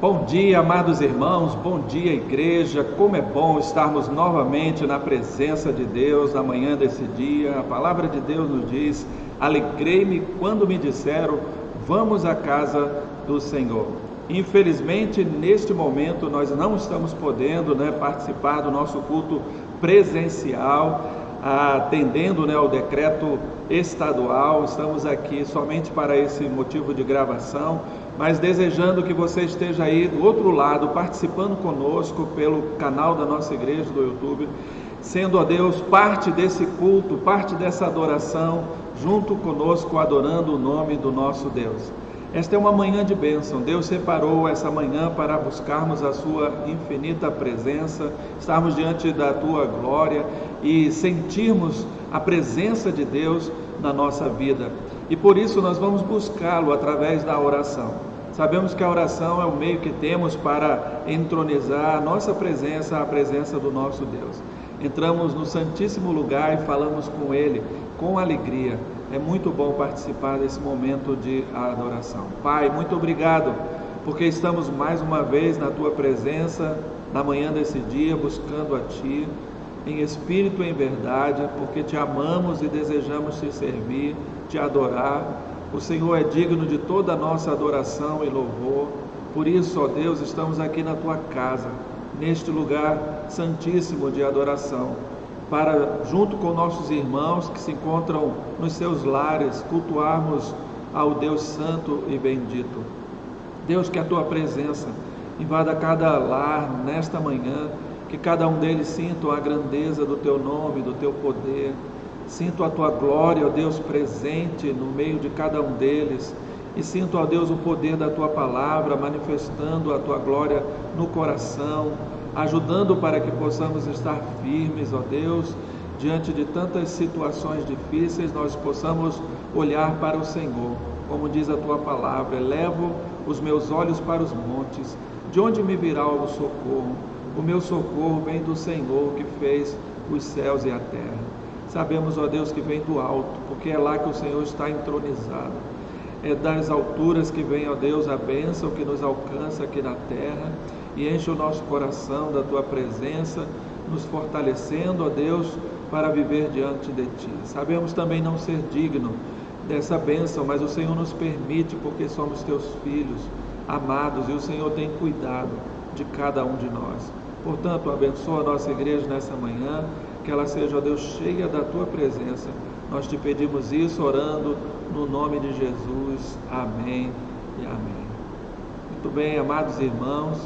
Bom dia, amados irmãos, bom dia, igreja. Como é bom estarmos novamente na presença de Deus na manhã desse dia. A palavra de Deus nos diz: alegrei-me quando me disseram, vamos à casa do Senhor. Infelizmente, neste momento, nós não estamos podendo participar do nosso culto presencial, atendendo ao decreto estadual. Estamos aqui somente para esse motivo de gravação, mas desejando que você esteja aí do outro lado, participando conosco pelo canal da nossa igreja do YouTube, sendo, ó Deus, parte desse culto, parte dessa adoração, junto conosco, adorando o nome do nosso Deus. Esta é uma manhã de bênção. Deus separou essa manhã para buscarmos a sua infinita presença, estarmos diante da tua glória e sentirmos a presença de Deus na nossa vida. E por isso nós vamos buscá-lo através da oração. Sabemos que a oração é o meio que temos para entronizar a nossa presença, a presença do nosso Deus. Entramos no Santíssimo Lugar e falamos com Ele com alegria. É muito bom participar desse momento de adoração. Pai, muito obrigado, porque estamos mais uma vez na Tua presença, na manhã desse dia, buscando a Ti, em espírito e em verdade, porque Te amamos e desejamos Te servir, Te adorar. O Senhor é digno de toda a nossa adoração e louvor. Por isso, ó Deus, estamos aqui na Tua casa, neste lugar santíssimo de adoração, para, junto com nossos irmãos que se encontram nos seus lares, cultuarmos ao Deus Santo e bendito. Deus, que a Tua presença invada cada lar nesta manhã, que cada um deles sinta a grandeza do Teu nome, do Teu poder, sinto a Tua glória, ó Deus, presente no meio de cada um deles, e sinto, ó Deus, o poder da Tua palavra, manifestando a Tua glória no coração, ajudando para que possamos estar firmes, ó Deus, diante de tantas situações difíceis, nós possamos olhar para o Senhor, como diz a Tua palavra: elevo os meus olhos para os montes, de onde me virá o socorro? O meu socorro vem do Senhor, que fez os céus e a terra. Sabemos, ó Deus, que vem do alto, porque é lá que o Senhor está entronizado. É das alturas que vem, ó Deus, a bênção que nos alcança aqui na terra e enche o nosso coração da Tua presença, nos fortalecendo, ó Deus, para viver diante de Ti. Sabemos também não ser digno dessa bênção, mas o Senhor nos permite, porque somos Teus filhos amados e o Senhor tem cuidado de cada um de nós. Portanto, abençoa a nossa igreja nessa manhã, que ela seja, ó Deus, cheia da Tua presença. Nós Te pedimos isso orando no nome de Jesus. Amém e amém. Muito bem, amados irmãos,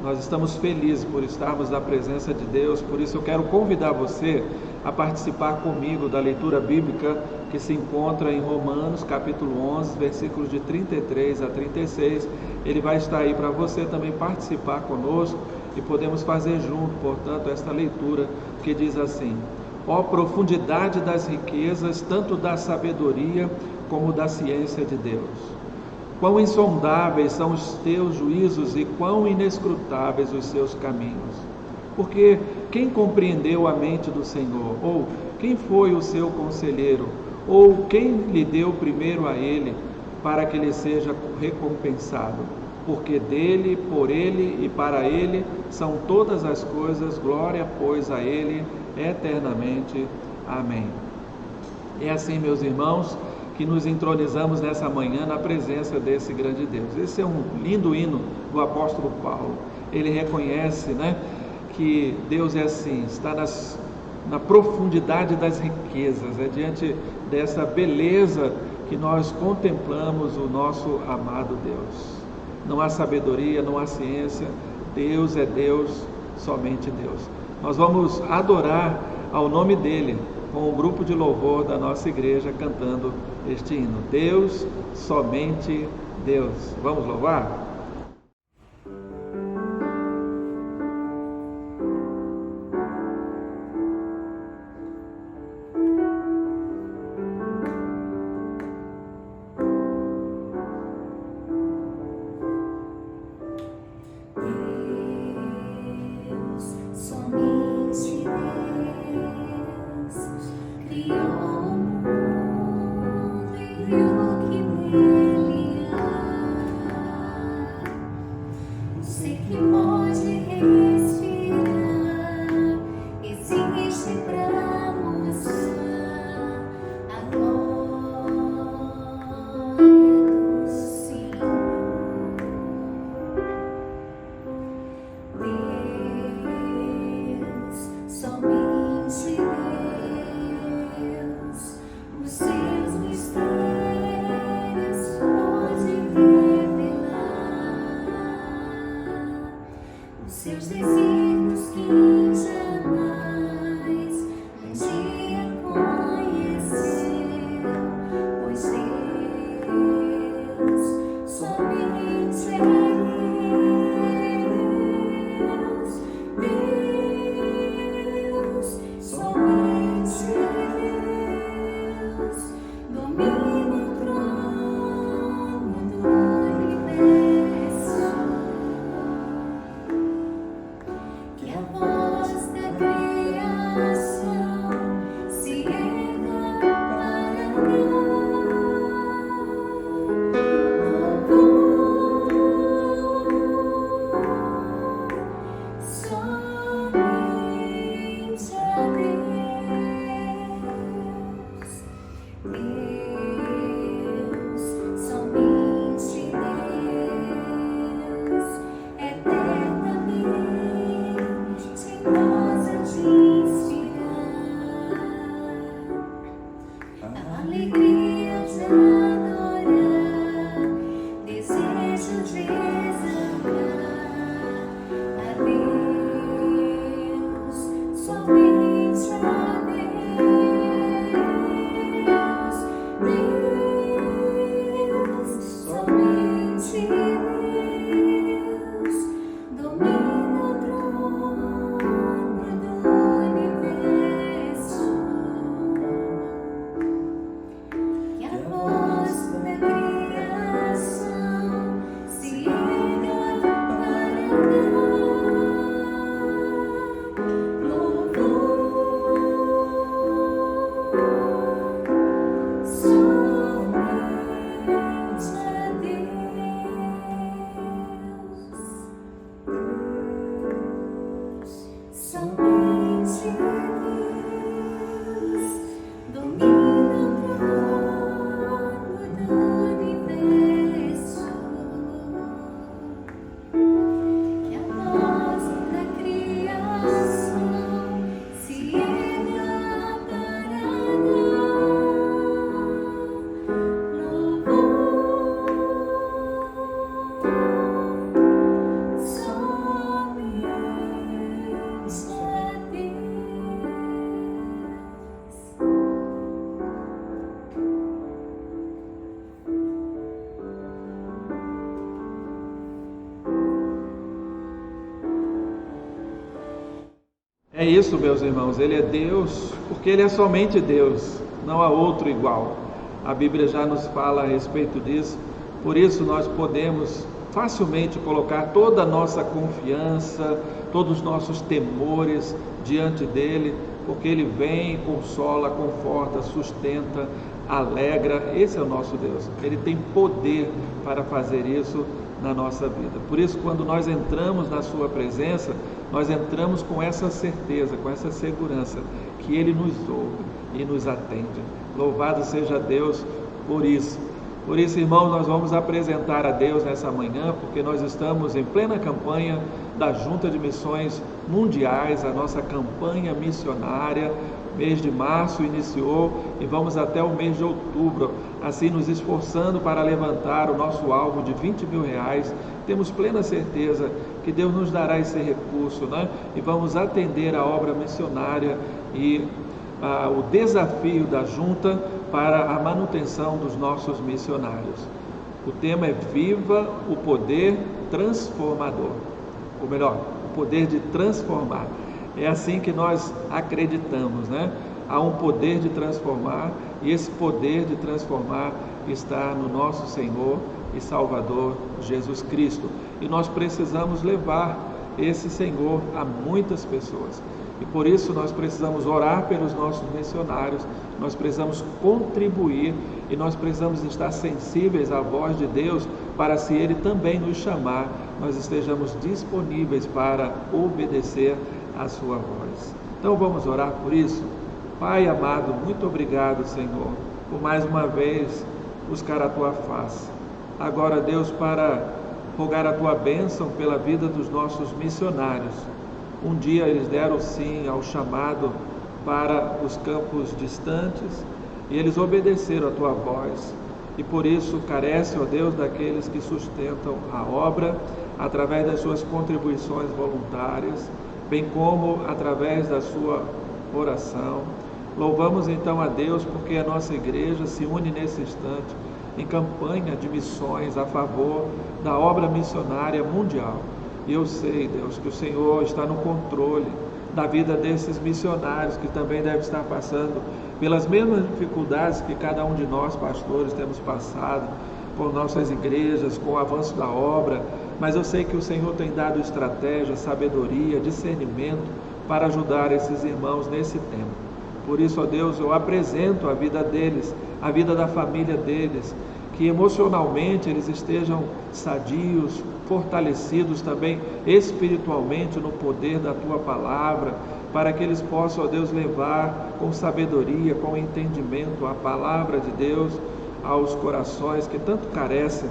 nós estamos felizes por estarmos na presença de Deus, por isso eu quero convidar você a participar comigo da leitura bíblica que se encontra em Romanos, capítulo 11, versículos de 33 a 36. Ele vai estar aí para você também participar conosco e podemos fazer junto, portanto, esta leitura que diz assim: ó profundidade das riquezas, tanto da sabedoria como da ciência de Deus! Quão insondáveis são os Teus juízos e quão inescrutáveis os Seus caminhos! Porque quem compreendeu a mente do Senhor? Ou quem foi o seu conselheiro? Ou quem lhe deu primeiro a Ele, para que lhe seja recompensado? Porque dele, por Ele e para Ele são todas as coisas, glória, pois, a Ele eternamente. Amém. É assim, meus irmãos, que nos entronizamos nessa manhã na presença desse grande Deus. Esse é um lindo hino do apóstolo Paulo. Ele reconhece, que Deus é assim, está na profundidade das riquezas, diante dessa beleza que nós contemplamos o nosso amado Deus. Não há sabedoria, não há ciência, Deus é Deus, somente Deus. Nós vamos adorar ao nome dEle com o grupo de louvor da nossa igreja cantando este hino: Deus, somente Deus. Vamos louvar? É isso, meus irmãos, Ele é Deus, porque Ele é somente Deus, não há outro igual. A Bíblia já nos fala a respeito disso, por isso nós podemos facilmente colocar toda a nossa confiança, todos os nossos temores diante dEle, porque Ele vem, consola, conforta, sustenta, alegra. Esse é o nosso Deus, Ele tem poder para fazer isso na nossa vida. Por isso, quando nós entramos na Sua presença, nós entramos com essa certeza, com essa segurança, que Ele nos ouve e nos atende. Louvado seja Deus por isso. Por isso, irmãos, nós vamos apresentar a Deus nessa manhã, porque nós estamos em plena campanha da Junta de Missões Mundiais, a nossa campanha missionária. Mês de março iniciou e vamos até o mês de outubro, assim nos esforçando para levantar o nosso alvo de R$20 mil. Temos plena certeza que Deus nos dará esse recurso, né? E vamos atender a obra missionária e o desafio da junta para a manutenção dos nossos missionários. O tema é Viva o Poder Transformador, ou melhor, o poder de transformar. É assim que nós acreditamos, né? Há um poder de transformar, e esse poder de transformar está no nosso Senhor e Salvador Jesus Cristo. E nós precisamos levar esse Senhor a muitas pessoas. E por isso nós precisamos orar pelos nossos missionários, nós precisamos contribuir e nós precisamos estar sensíveis à voz de Deus para, se Ele também nos chamar, nós estejamos disponíveis para obedecer a sua voz. Então vamos orar por isso? Pai amado, muito obrigado, Senhor, por mais uma vez buscar a tua face. Agora, Deus, para rogar a tua bênção pela vida dos nossos missionários. Um dia eles deram sim ao chamado para os campos distantes e eles obedeceram a tua voz. E por isso carece, ó Deus, daqueles que sustentam a obra através das suas contribuições voluntárias, bem como através da sua oração. Louvamos então a Deus porque a nossa igreja se une nesse instante em campanha de missões a favor da obra missionária mundial. E eu sei, Deus, que o Senhor está no controle da vida desses missionários que também devem estar passando pelas mesmas dificuldades que cada um de nós, pastores, temos passado com nossas igrejas, com o avanço da obra, mas eu sei que o Senhor tem dado estratégia, sabedoria, discernimento para ajudar esses irmãos nesse tempo. Por isso, ó Deus, eu apresento a vida deles, a vida da família deles, que emocionalmente eles estejam sadios, fortalecidos também espiritualmente no poder da Tua Palavra, para que eles possam, ó Deus, levar com sabedoria, com entendimento a Palavra de Deus aos corações que tanto carecem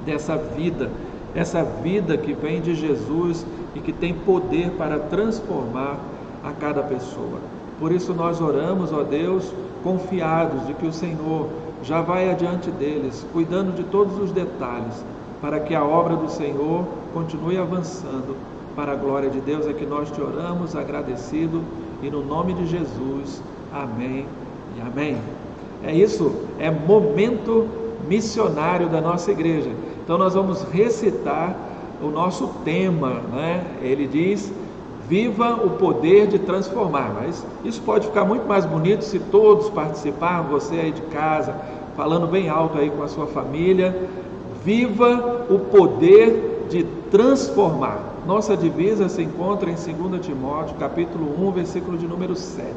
dessa vida, essa vida que vem de Jesus e que tem poder para transformar a cada pessoa. Por isso nós oramos, ó Deus, confiados de que o Senhor já vai adiante deles, cuidando de todos os detalhes, para que a obra do Senhor continue avançando. Para a glória de Deus é que nós te oramos, agradecido, e no nome de Jesus, amém e amém. É isso, é momento missionário da nossa igreja. Então nós vamos recitar o nosso tema, né? Ele diz: viva o poder de transformar. Mas isso pode ficar muito mais bonito se todos participarem, você aí de casa, falando bem alto aí com a sua família. Viva o poder de transformar. Nossa divisa se encontra em 2 Timóteo, capítulo 1, versículo de número 7.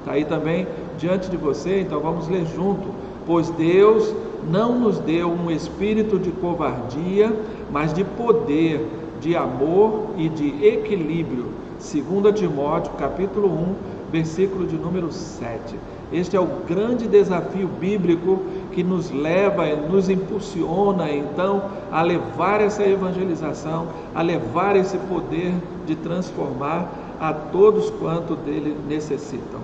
Está aí também diante de você, então vamos ler junto. Pois Deus não nos deu um espírito de covardia, mas de poder, de amor e de equilíbrio. 2 Timóteo, capítulo 1, versículo de número 7. Este é o grande desafio bíblico que nos leva, nos impulsiona então a levar essa evangelização, a levar esse poder de transformar a todos quanto dele necessitam.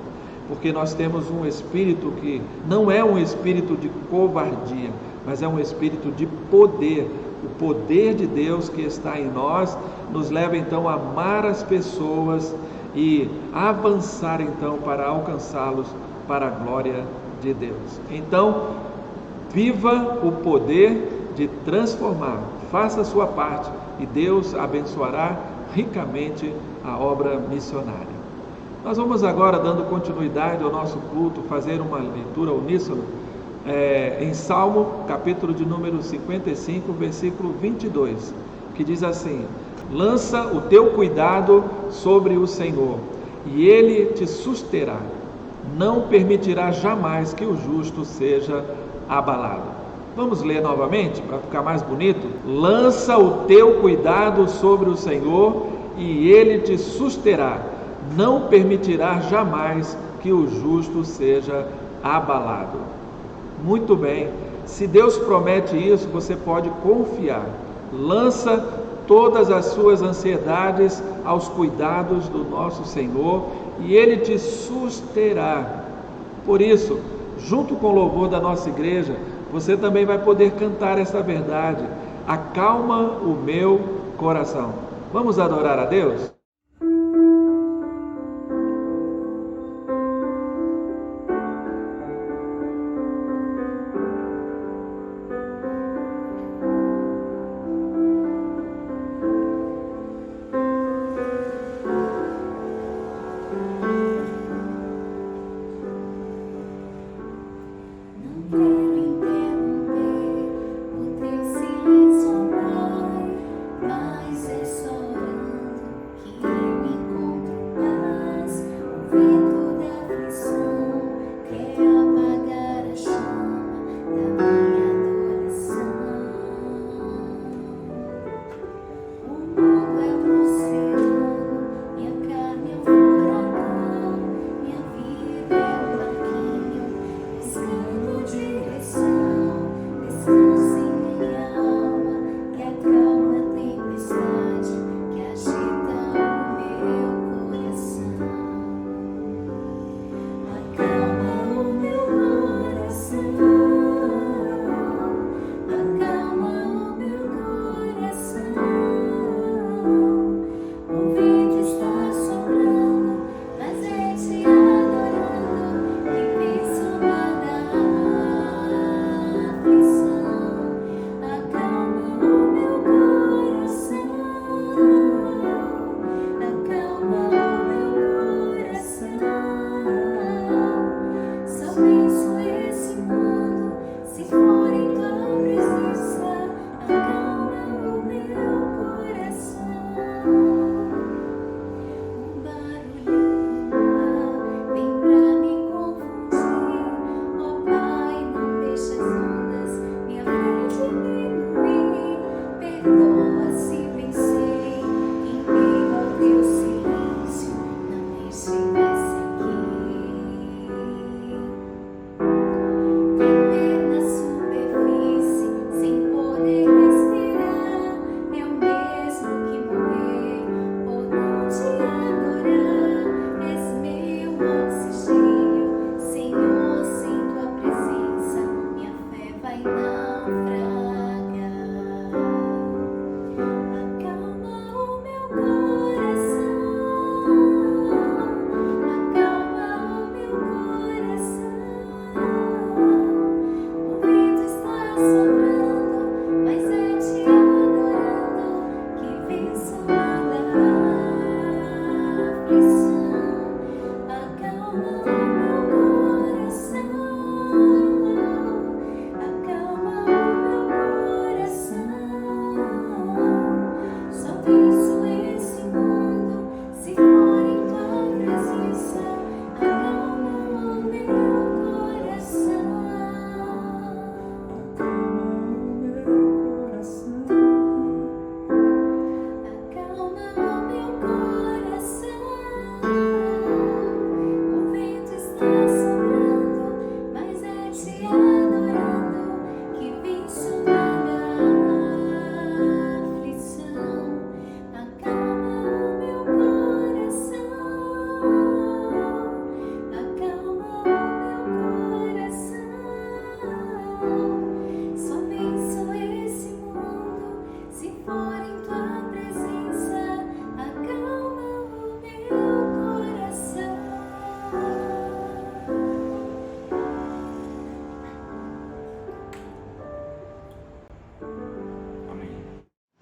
Porque nós temos um espírito que não é um espírito de covardia, mas é um espírito de poder. O poder de Deus que está em nós nos leva então a amar as pessoas e avançar então para alcançá-los para a glória de Deus. Então, viva o poder de transformar, faça a sua parte e Deus abençoará ricamente a obra missionária. Nós vamos agora, dando continuidade ao nosso culto, fazer uma leitura uníssona em Salmo, capítulo de número 55, versículo 22, que diz assim: lança o teu cuidado sobre o Senhor, e Ele te susterá, não permitirá jamais que o justo seja abalado. Vamos ler novamente, para ficar mais bonito? Lança o teu cuidado sobre o Senhor, e Ele te susterá, não permitirá jamais que o justo seja abalado. Muito bem, se Deus promete isso, você pode confiar. Lança todas as suas ansiedades aos cuidados do nosso Senhor e Ele te susterá. Por isso, junto com o louvor da nossa igreja, você também vai poder cantar essa verdade: acalma o meu coração. Vamos adorar a Deus? Mas é só orando que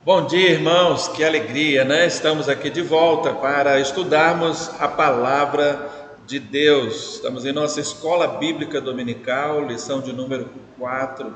Bom dia, irmãos, que alegria, né? Estamos aqui de volta para estudarmos a palavra de Deus. Estamos em nossa escola bíblica dominical, lição de número 4.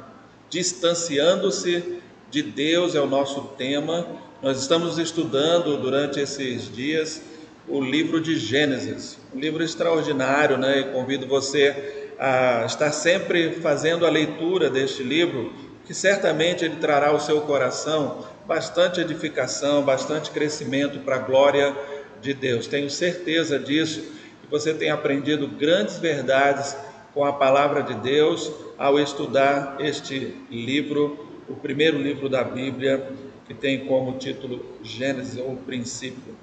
Distanciando-se de Deus é o nosso tema. Nós estamos estudando durante esses dias o livro de Gênesis, um livro extraordinário, né? E convido você a estar sempre fazendo a leitura deste livro, que certamente ele trará ao seu coração bastante edificação, bastante crescimento para a glória de Deus. Tenho certeza disso, que você tem aprendido grandes verdades com a palavra de Deus ao estudar este livro, o primeiro livro da Bíblia, que tem como título Gênesis, ou Princípio.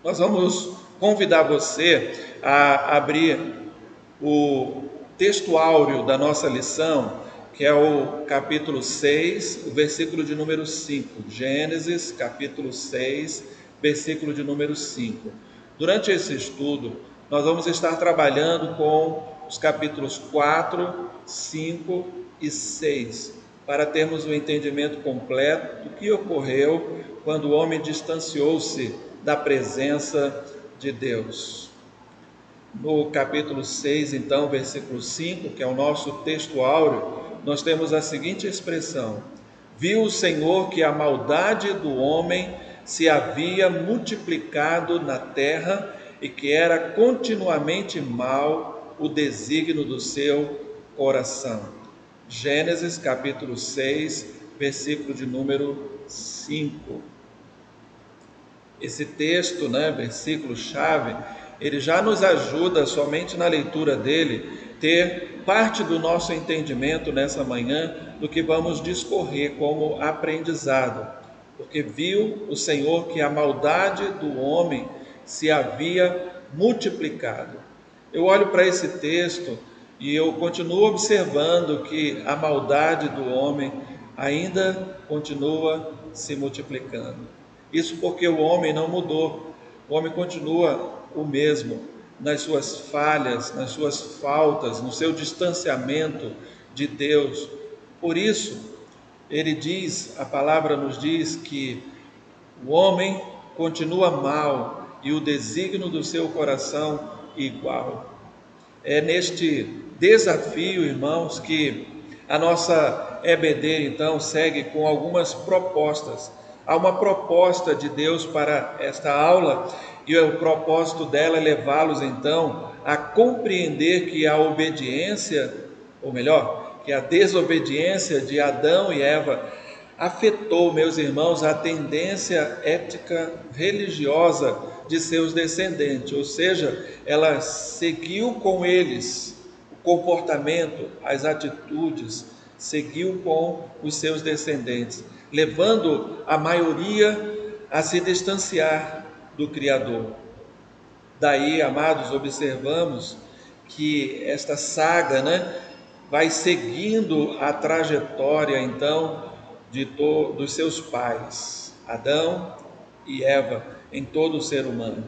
Nós vamos convidar você a abrir o texto áureo da nossa lição, que é o capítulo 6, o versículo de número 5. Gênesis, capítulo 6, versículo de número 5. Durante esse estudo, nós vamos estar trabalhando com os capítulos 4, 5 e 6, para termos um entendimento completo do que ocorreu quando o homem distanciou-se da presença de Deus. No capítulo 6, então, versículo 5, que é o nosso texto áureo, nós temos a seguinte expressão: viu o Senhor que a maldade do homem se havia multiplicado na terra e que era continuamente mau o desígnio do seu coração. Gênesis capítulo 6, versículo de número 5. Esse texto, versículo chave, ele já nos ajuda, somente na leitura dele, ter parte do nosso entendimento nessa manhã do que vamos discorrer como aprendizado. Porque viu o Senhor que a maldade do homem se havia multiplicado. Eu olho para esse texto e eu continuo observando que a maldade do homem ainda continua se multiplicando. Isso porque o homem não mudou, o homem continua o mesmo nas suas falhas, nas suas faltas, no seu distanciamento de Deus. Por isso, ele diz, a palavra nos diz que o homem continua mau e o desígnio do seu coração igual. É neste desafio, irmãos, que a nossa EBD, então, segue com algumas propostas. Há uma proposta de Deus para esta aula e o propósito dela é levá-los, então, a compreender que a obediência, ou melhor, que a desobediência de Adão e Eva afetou, meus irmãos, a tendência ética religiosa de seus descendentes, ou seja, ela seguiu com eles o comportamento, as atitudes, seguiu com os seus descendentes, levando a maioria a se distanciar do Criador. Daí, amados, observamos que esta saga, vai seguindo a trajetória, então, dos seus pais, Adão e Eva, em todo o ser humano.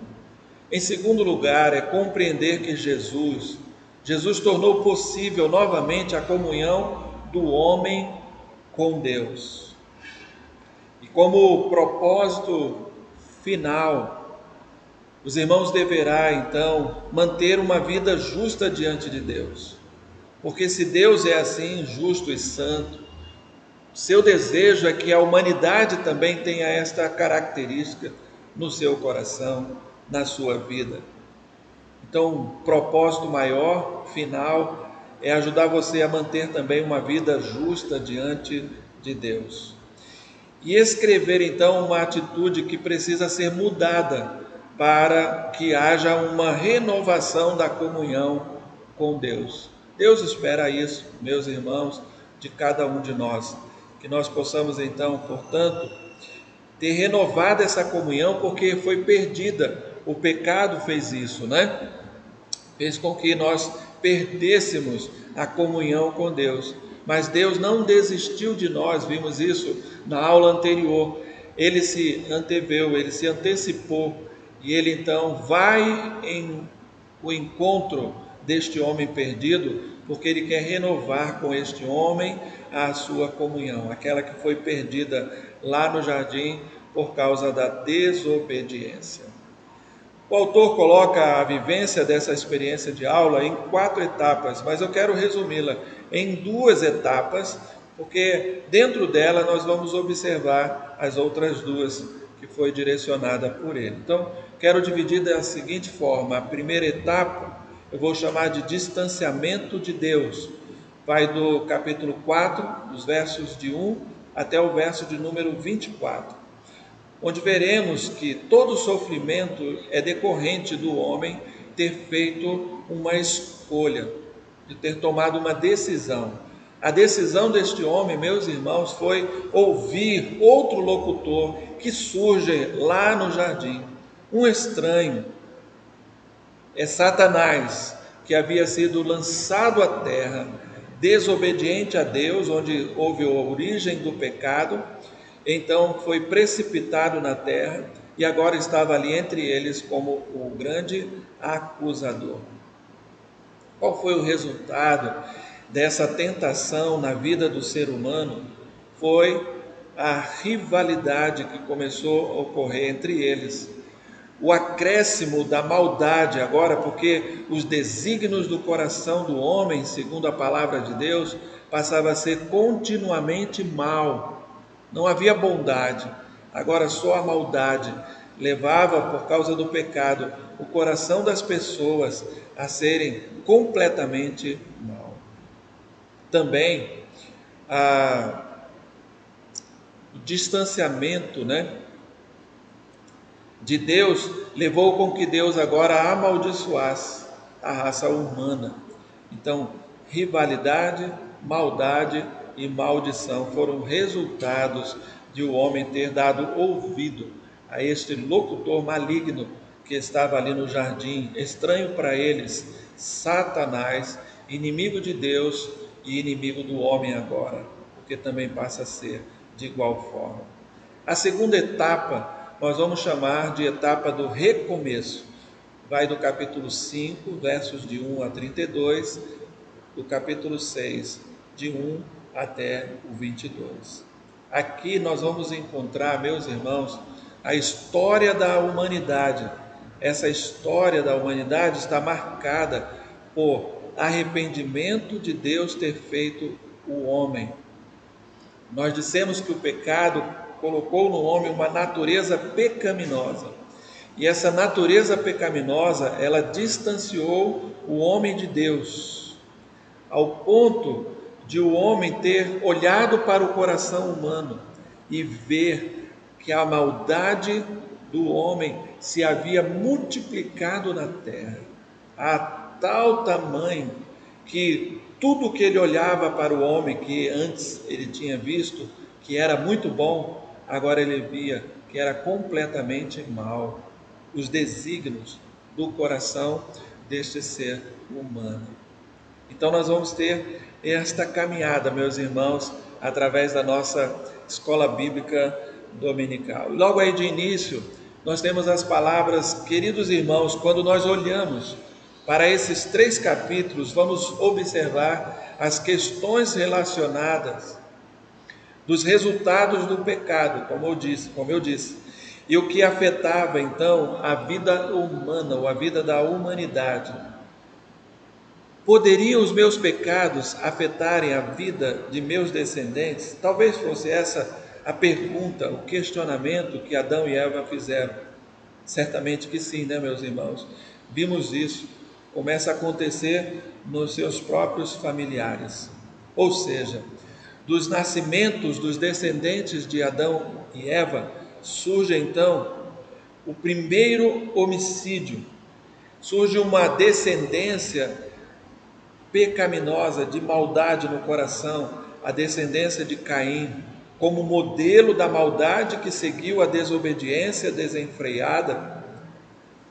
Em segundo lugar, é compreender que Jesus tornou possível novamente a comunhão do homem com Deus. E como propósito final, os irmãos deverão então manter uma vida justa diante de Deus. Porque se Deus é assim, justo e santo, seu desejo é que a humanidade também tenha esta característica no seu coração, na sua vida. Então, o propósito maior, final, é ajudar você a manter também uma vida justa diante de Deus. E escrever, então, uma atitude que precisa ser mudada para que haja uma renovação da comunhão com Deus. Deus espera isso, meus irmãos, de cada um de nós. Que nós possamos, então, portanto, ter renovado essa comunhão, porque foi perdida. O pecado fez isso, Fez com que nós perdêssemos a comunhão com Deus. Mas Deus não desistiu de nós, vimos isso na aula anterior. Ele se anteveu, ele se antecipou, e ele então vai em o encontro deste homem perdido, porque ele quer renovar com este homem a sua comunhão, aquela que foi perdida lá no jardim por causa da desobediência. O autor coloca a vivência dessa experiência de aula em 4 etapas, mas eu quero resumi-la em 2 etapas, porque dentro dela nós vamos observar as outras 2 que foi direcionada por ele. Então, quero dividir da seguinte forma: a primeira etapa eu vou chamar de distanciamento de Deus. Vai do capítulo 4, dos versos de 1 até o verso de número 24. Onde veremos que todo sofrimento é decorrente do homem ter feito uma escolha, de ter tomado uma decisão. A decisão deste homem, meus irmãos, foi ouvir outro locutor que surge lá no jardim, um estranho. É Satanás, que havia sido lançado à terra, desobediente a Deus, onde houve a origem do pecado. Então foi precipitado na terra e agora estava ali entre eles como o grande acusador. Qual foi o resultado dessa tentação na vida do ser humano? Foi a rivalidade que começou a ocorrer entre eles. O acréscimo da maldade agora, porque os desígnios do coração do homem, segundo a palavra de Deus, passava a ser continuamente mal. Não havia bondade, agora só a maldade levava, por causa do pecado, o coração das pessoas a serem completamente mal. Também o distanciamento, de Deus levou com que Deus agora amaldiçoasse a raça humana. Então, rivalidade, maldade e maldição foram resultados de o homem ter dado ouvido a este locutor maligno que estava ali no jardim, estranho para eles, Satanás, inimigo de Deus e inimigo do homem agora, porque também passa a ser de igual forma. A segunda etapa nós vamos chamar de etapa do recomeço. Vai do capítulo 5, versos de 1 a 32, do capítulo 6, de 1 até o 22. Aqui nós vamos encontrar, meus irmãos, a história da humanidade. Essa história da humanidade está marcada por arrependimento de Deus ter feito o homem. Nós dissemos que o pecado colocou no homem uma natureza pecaminosa. E essa natureza pecaminosa, ela distanciou o homem de Deus, ao ponto de o homem ter olhado para o coração humano e ver que a maldade do homem se havia multiplicado na terra, a tal tamanho que tudo que ele olhava para o homem, que antes ele tinha visto que era muito bom, agora ele via que era completamente mal. Os desígnios do coração deste ser humano. Então nós vamos ter esta caminhada, meus irmãos, através da nossa escola bíblica dominical. E logo aí de início, nós temos as palavras: queridos irmãos, quando nós olhamos para esses 3 capítulos, vamos observar as questões relacionadas dos resultados do pecado, como eu disse, e o que afetava então a vida humana, ou a vida da humanidade. Poderiam os meus pecados afetarem a vida de meus descendentes? Talvez fosse essa a pergunta, o questionamento que Adão e Eva fizeram. Certamente que sim, meus irmãos? Vimos isso, começa a acontecer nos seus próprios familiares. Ou seja, dos nascimentos dos descendentes de Adão e Eva, surge então o primeiro homicídio, surge uma descendência pecaminosa, de maldade no coração, a descendência de Caim, como modelo da maldade que seguiu a desobediência desenfreada,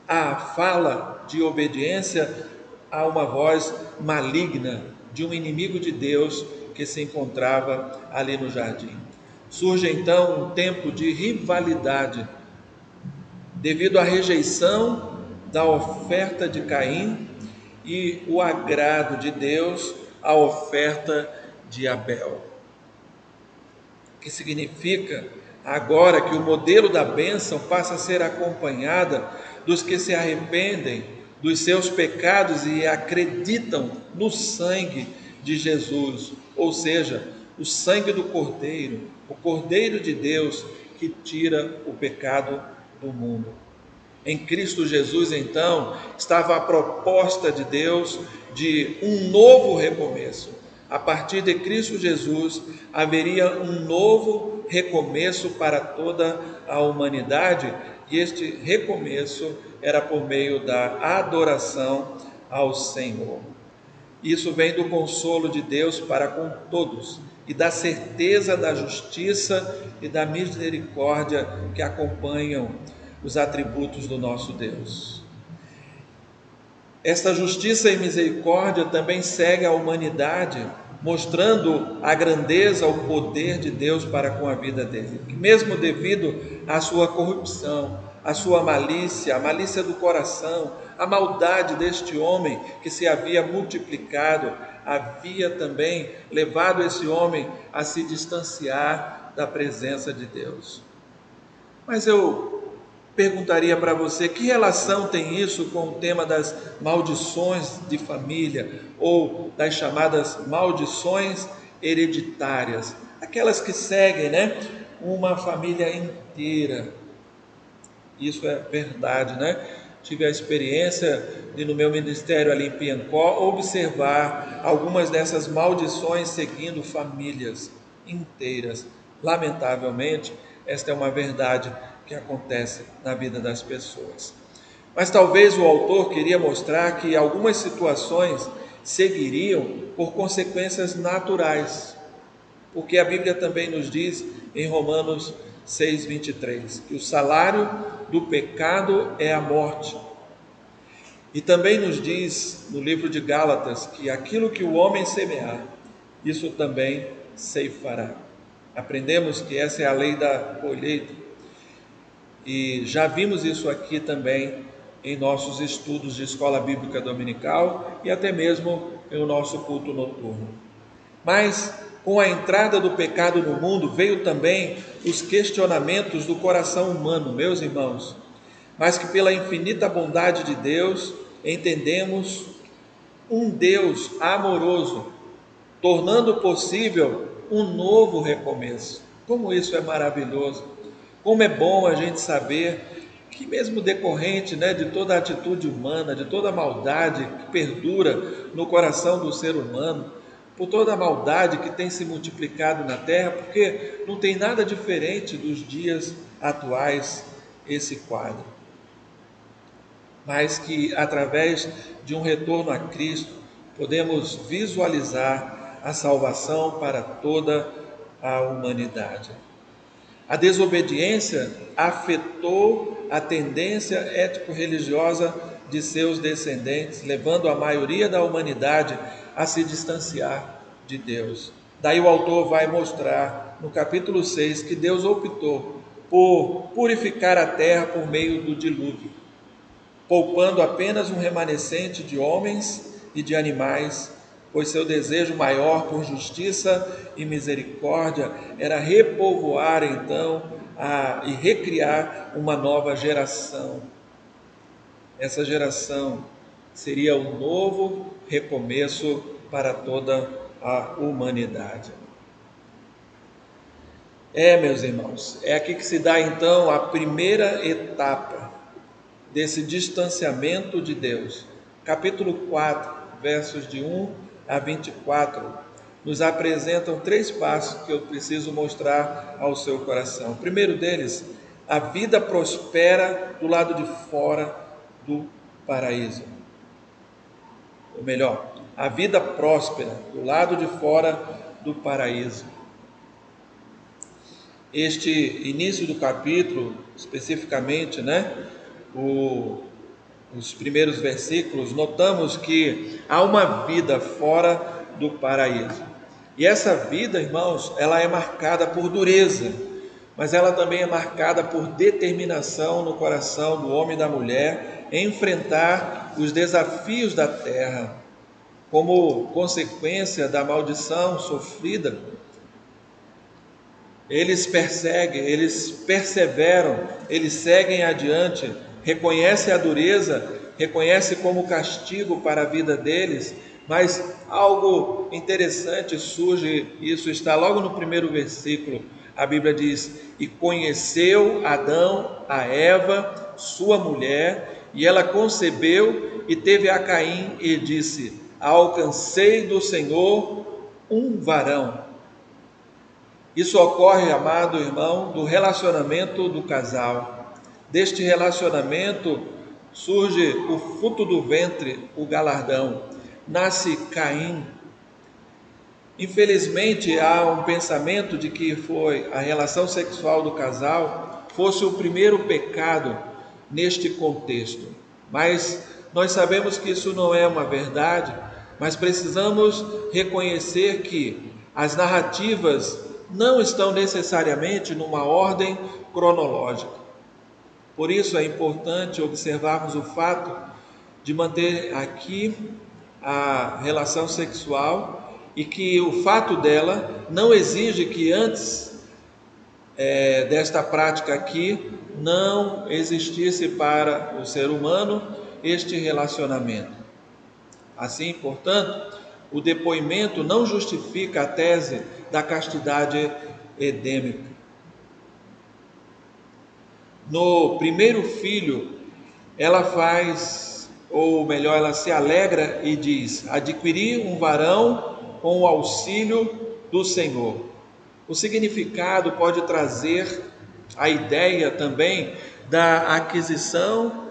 a fala de obediência a uma voz maligna de um inimigo de Deus que se encontrava ali no jardim. Surge então um tempo de rivalidade, devido à rejeição da oferta de Caim e o agrado de Deus à oferta de Abel. O que significa agora que o modelo da bênção passa a ser acompanhada dos que se arrependem dos seus pecados e acreditam no sangue de Jesus, ou seja, o sangue do Cordeiro, o Cordeiro de Deus que tira o pecado do mundo. Em Cristo Jesus, então, estava a proposta de Deus de um novo recomeço. A partir de Cristo Jesus, haveria um novo recomeço para toda a humanidade, e este recomeço era por meio da adoração ao Senhor. Isso vem do consolo de Deus para com todos e da certeza da justiça e da misericórdia que acompanham os atributos do nosso Deus. Esta justiça e misericórdia também segue a humanidade, mostrando a grandeza, o poder de Deus para com a vida dele. Que mesmo devido à sua corrupção, à sua malícia, a malícia do coração, a maldade deste homem que se havia multiplicado, havia também levado esse homem a se distanciar da presença de Deus. Mas eu perguntaria para você, que relação tem isso com o tema das maldições de família ou das chamadas maldições hereditárias, aquelas que seguem, uma família inteira. Isso é verdade, Tive a experiência de, no meu ministério ali em Piancó, observar algumas dessas maldições seguindo famílias inteiras. Lamentavelmente, esta é uma verdade que acontece na vida das pessoas. Mas talvez o autor queria mostrar que algumas situações seguiriam por consequências naturais, porque a Bíblia também nos diz em Romanos 6:23, que o salário do pecado é a morte. E também nos diz no livro de Gálatas que aquilo que o homem semear, isso também ceifará. Aprendemos que essa é a lei da colheita. E já vimos isso aqui também em nossos estudos de escola bíblica dominical e até mesmo no nosso culto noturno. Mas com a entrada do pecado no mundo veio também os questionamentos do coração humano, meus irmãos, mas que pela infinita bondade de Deus entendemos um Deus amoroso, tornando possível um novo recomeço. Como isso é maravilhoso! Como é bom a gente saber que mesmo decorrente de toda a atitude humana, de toda a maldade que perdura no coração do ser humano, por toda a maldade que tem se multiplicado na terra, porque não tem nada diferente dos dias atuais esse quadro. Mas que através de um retorno a Cristo, podemos visualizar a salvação para toda a humanidade. A desobediência afetou a tendência ético-religiosa de seus descendentes, levando a maioria da humanidade a se distanciar de Deus. Daí o autor vai mostrar no capítulo 6 que Deus optou por purificar a terra por meio do dilúvio, poupando apenas um remanescente de homens e de animais, pois seu desejo maior por justiça e misericórdia era repovoar então e recriar uma nova geração. Essa geração seria um novo recomeço para toda a humanidade. Meus irmãos, é aqui que se dá então a primeira etapa desse distanciamento de Deus. Capítulo 4, versos de 1 a 24, nos apresentam 3 passos que eu preciso mostrar ao seu coração. O primeiro deles, a vida prospera do lado de fora do paraíso. Ou melhor, a vida próspera do lado de fora do paraíso. Este início do capítulo, especificamente, os primeiros versículos, notamos que há uma vida fora do paraíso. E essa vida, irmãos, ela é marcada por dureza, mas ela também é marcada por determinação no coração do homem e da mulher em enfrentar os desafios da terra. Como consequência da maldição sofrida, eles perseguem, eles perseveram, eles seguem adiante, reconhecem a dureza, reconhecem como castigo para a vida deles, mas algo interessante surge, isso está logo no primeiro versículo. A Bíblia diz: e conheceu Adão a Eva, sua mulher, e ela concebeu e teve a Caim e disse: alcancei do Senhor um varão. Isso ocorre, amado irmão, do relacionamento do casal. Deste relacionamento surge o fruto do ventre, o galardão. Nasce Caim. Infelizmente, há um pensamento de que foi a relação sexual do casal fosse o primeiro pecado neste contexto. Mas nós sabemos que isso não é uma verdade, mas precisamos reconhecer que as narrativas não estão necessariamente numa ordem cronológica. Por isso é importante observarmos o fato de manter aqui a relação sexual e que o fato dela não exige que antes desta prática aqui não existisse para o ser humano este relacionamento. Assim, portanto, o depoimento não justifica a tese da castidade edêmica. No primeiro filho, ela faz, ou melhor, ela se alegra e diz: adquiri um varão com o auxílio do Senhor. O significado pode trazer a ideia também da aquisição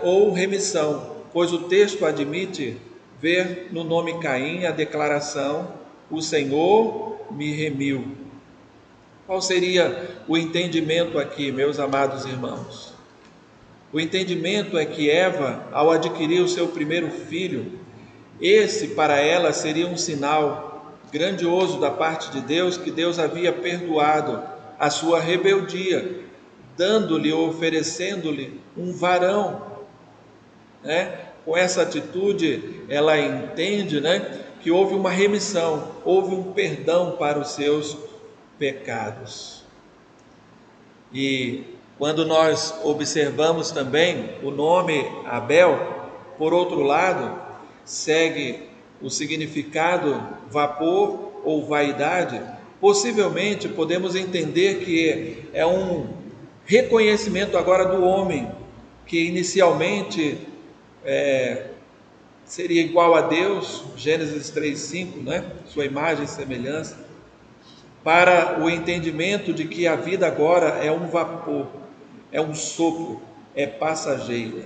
ou remissão, pois o texto admite ver no nome Caim a declaração: o Senhor me remiu. Qual seria o entendimento aqui, meus amados irmãos? O entendimento é que Eva, ao adquirir o seu primeiro filho, esse para ela seria um sinal grandioso da parte de Deus, que Deus havia perdoado a sua rebeldia, dando-lhe ou oferecendo-lhe um varão, Com essa atitude, ela entende, que houve uma remissão, houve um perdão para os seus pecados. E quando nós observamos também o nome Abel, por outro lado, segue o significado vapor ou vaidade, possivelmente podemos entender que é um reconhecimento agora do homem, que inicialmente seria igual a Deus, Gênesis 3:5, sua imagem e semelhança, para o entendimento de que a vida agora é um vapor, é um sopro, é passageira.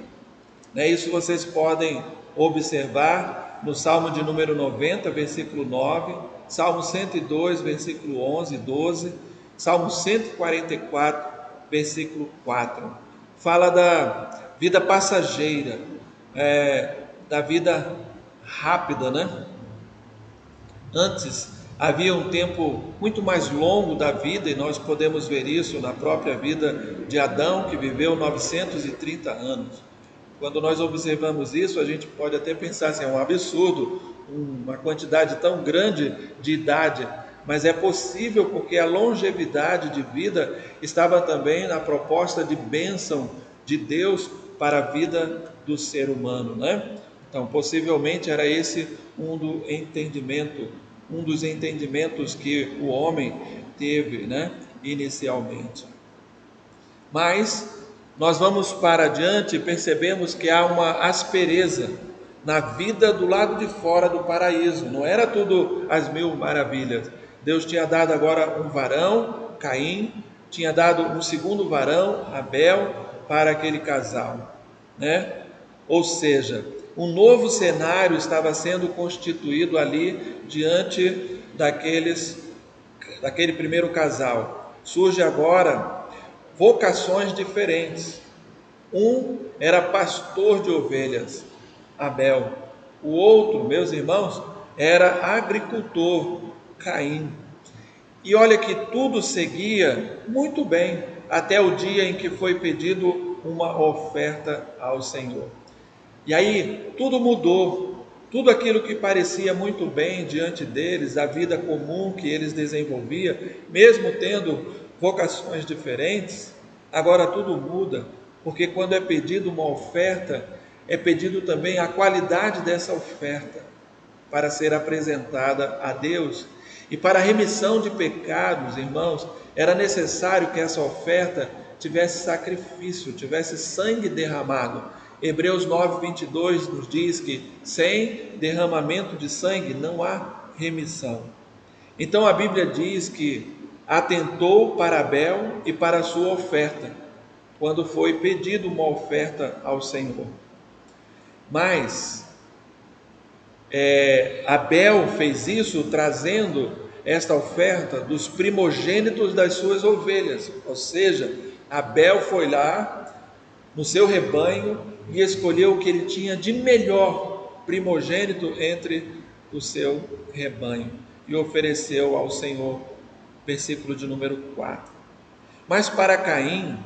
Isso vocês podem observar no Salmo de número 90, versículo 9, Salmo 102, versículo 11 e 12, Salmo 144, versículo 4. Fala da vida passageira, da vida rápida, Antes havia um tempo muito mais longo da vida, e nós podemos ver isso na própria vida de Adão, que viveu 930 anos. Quando nós observamos isso, a gente pode até pensar assim, é um absurdo, uma quantidade tão grande de idade, mas é possível porque a longevidade de vida estava também na proposta de bênção de Deus para a vida do ser humano, Então, possivelmente era esse um dos entendimentos que o homem teve, inicialmente. Mas nós vamos para adiante e percebemos que há uma aspereza na vida do lado de fora do paraíso. Não era tudo às mil maravilhas. Deus tinha dado agora um varão, Caim, tinha dado um segundo varão, Abel, para aquele casal, Ou seja, um novo cenário estava sendo constituído ali diante daquele primeiro casal. Surge agora vocações diferentes. Um era pastor de ovelhas, Abel. O outro, meus irmãos, era agricultor, Caim. E olha que tudo seguia muito bem, até o dia em que foi pedido uma oferta ao Senhor. E aí tudo mudou, tudo aquilo que parecia muito bem diante deles, a vida comum que eles desenvolviam, mesmo tendo vocações diferentes, agora tudo muda, porque quando é pedido uma oferta, é pedido também a qualidade dessa oferta para ser apresentada a Deus. E para a remissão de pecados, irmãos, era necessário que essa oferta tivesse sacrifício, tivesse sangue derramado. Hebreus 9:22 nos diz que sem derramamento de sangue não há remissão. Então a Bíblia diz que atentou para Abel e para a sua oferta, quando foi pedido uma oferta ao Senhor. Mas Abel fez isso trazendo esta oferta dos primogênitos das suas ovelhas, ou seja, Abel foi lá no seu rebanho e escolheu o que ele tinha de melhor primogênito entre o seu rebanho e ofereceu ao Senhor, versículo de número 4. Mas para Caim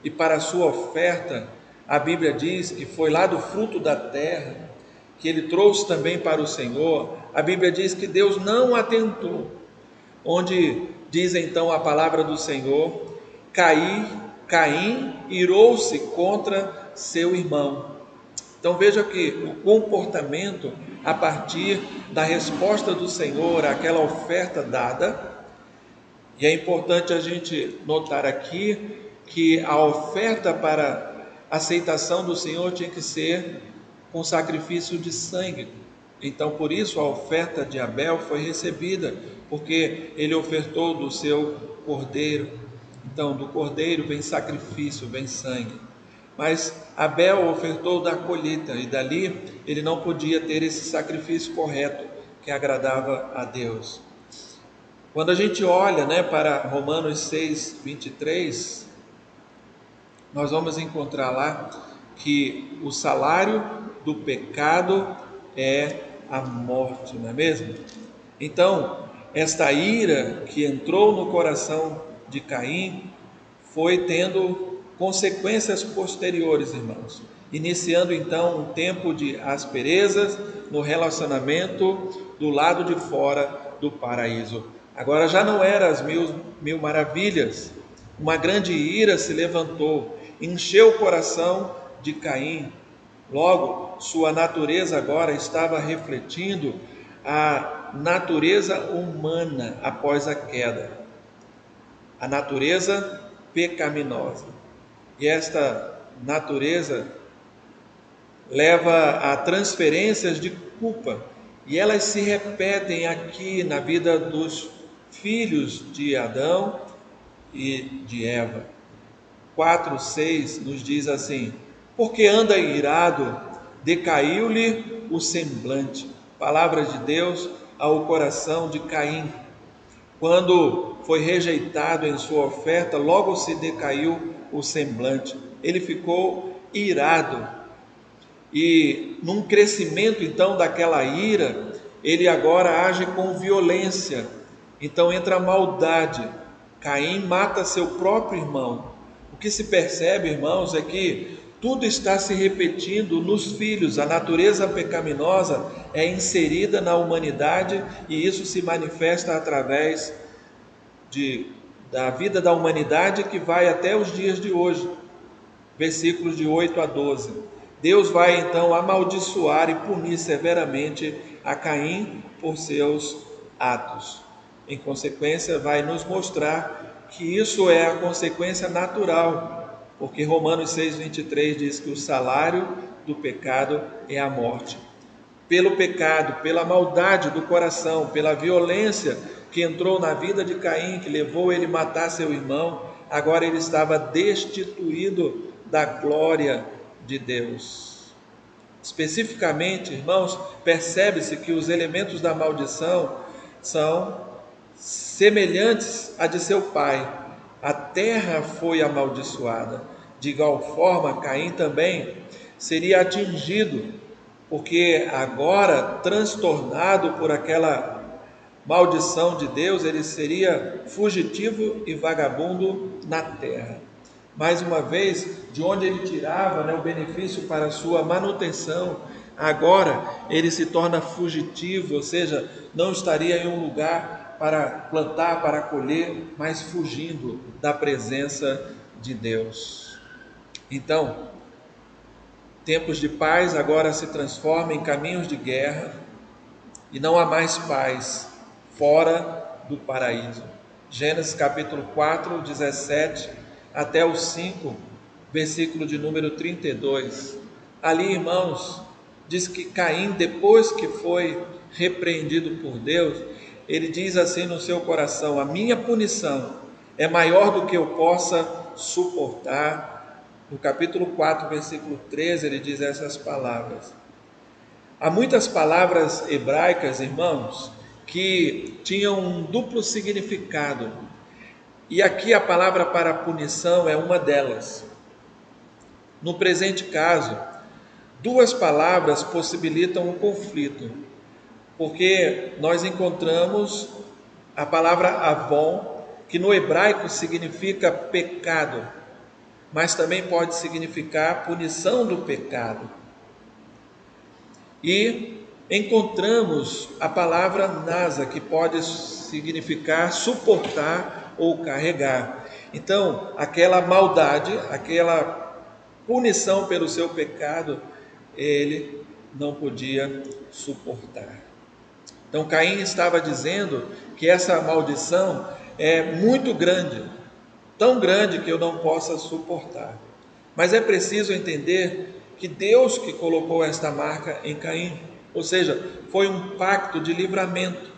e para a sua oferta, a Bíblia diz que foi lá do fruto da terra, que ele trouxe também para o Senhor. A Bíblia diz que Deus não atentou, onde diz então a palavra do Senhor: Caim irou-se contra seu irmão. Então veja que o comportamento a partir da resposta do Senhor àquela oferta dada, e é importante a gente notar aqui que a oferta para aceitação do Senhor tinha que ser com sacrifício de sangue. Então, por isso a oferta de Abel foi recebida, porque ele ofertou do seu cordeiro. Então, do cordeiro vem sacrifício, vem sangue. Mas Abel ofertou da colheita, e dali ele não podia ter esse sacrifício correto que agradava a Deus. Quando a gente olha, para Romanos 6:23, nós vamos encontrar lá que o salário do pecado é a morte, não é mesmo? Então, esta ira que entrou no coração de Caim foi tendo consequências posteriores, irmãos, iniciando então um tempo de asperezas no relacionamento do lado de fora do paraíso. Agora já não eram as mil maravilhas, uma grande ira se levantou, encheu o coração de Caim. Logo, sua natureza agora estava refletindo a natureza humana após a queda, a natureza pecaminosa. E esta natureza leva a transferências de culpa, e elas se repetem aqui na vida dos filhos de Adão e de Eva. 4:6 nos diz assim: porque anda irado, decaiu-lhe o semblante. Palavra de Deus ao coração de Caim. Quando foi rejeitado em sua oferta, logo se decaiu o semblante. Ele ficou irado. E num crescimento então daquela ira, ele agora age com violência. Então entra a maldade. Caim mata seu próprio irmão. O que se percebe, irmãos, é que tudo está se repetindo nos filhos. A natureza pecaminosa é inserida na humanidade e isso se manifesta através da vida da humanidade que vai até os dias de hoje. Versículos de 8-12. Deus vai então amaldiçoar e punir severamente a Caim por seus atos. Em consequência, vai nos mostrar que isso é a consequência natural, porque Romanos 6:23 diz que o salário do pecado é a morte. Pelo pecado, pela maldade do coração, pela violência que entrou na vida de Caim, que levou ele a matar seu irmão, agora ele estava destituído da glória de Deus. Especificamente, irmãos, percebe-se que os elementos da maldição são semelhantes à de seu pai. A terra foi amaldiçoada. De igual forma, Caim também seria atingido, porque agora transtornado por aquela maldição de Deus, ele seria fugitivo e vagabundo na terra. Mais uma vez, de onde ele tirava, né, o benefício para a sua manutenção, agora ele se torna fugitivo, ou seja, não estaria em um lugar para plantar, para colher, mas fugindo da presença de Deus. Então, tempos de paz agora se transformam em caminhos de guerra e não há mais paz fora do paraíso. Gênesis capítulo 4, 17 até o 5, versículo de número 32. Ali, irmãos, diz que Caim, depois que foi repreendido por Deus, ele diz assim no seu coração: a minha punição é maior do que eu possa suportar. No capítulo 4, versículo 13, ele diz essas palavras. Há muitas palavras hebraicas, irmãos, que tinham um duplo significado. E aqui a palavra para punição é uma delas. No presente caso, duas palavras possibilitam um conflito, porque nós encontramos a palavra avon, que no hebraico significa pecado, mas também pode significar punição do pecado. E encontramos a palavra nasa, que pode significar suportar ou carregar. Então, aquela maldade, aquela punição pelo seu pecado, ele não podia suportar. Então, Caim estava dizendo que essa maldição é muito grande, tão grande que eu não possa suportar. Mas é preciso entender que Deus que colocou esta marca em Caim, ou seja, foi um pacto de livramento.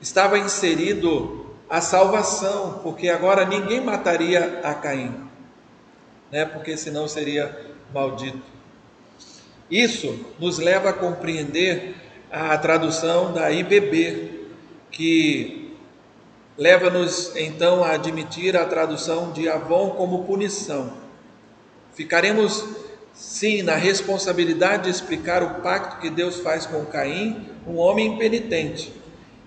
Estava inserido a salvação, porque agora ninguém mataria a Caim, né? Porque senão seria maldito. Isso nos leva a compreender a tradução da IBB, que leva-nos então a admitir a tradução de Avon como punição. Ficaremos, sim, na responsabilidade de explicar o pacto que Deus faz com Caim, um homem impenitente.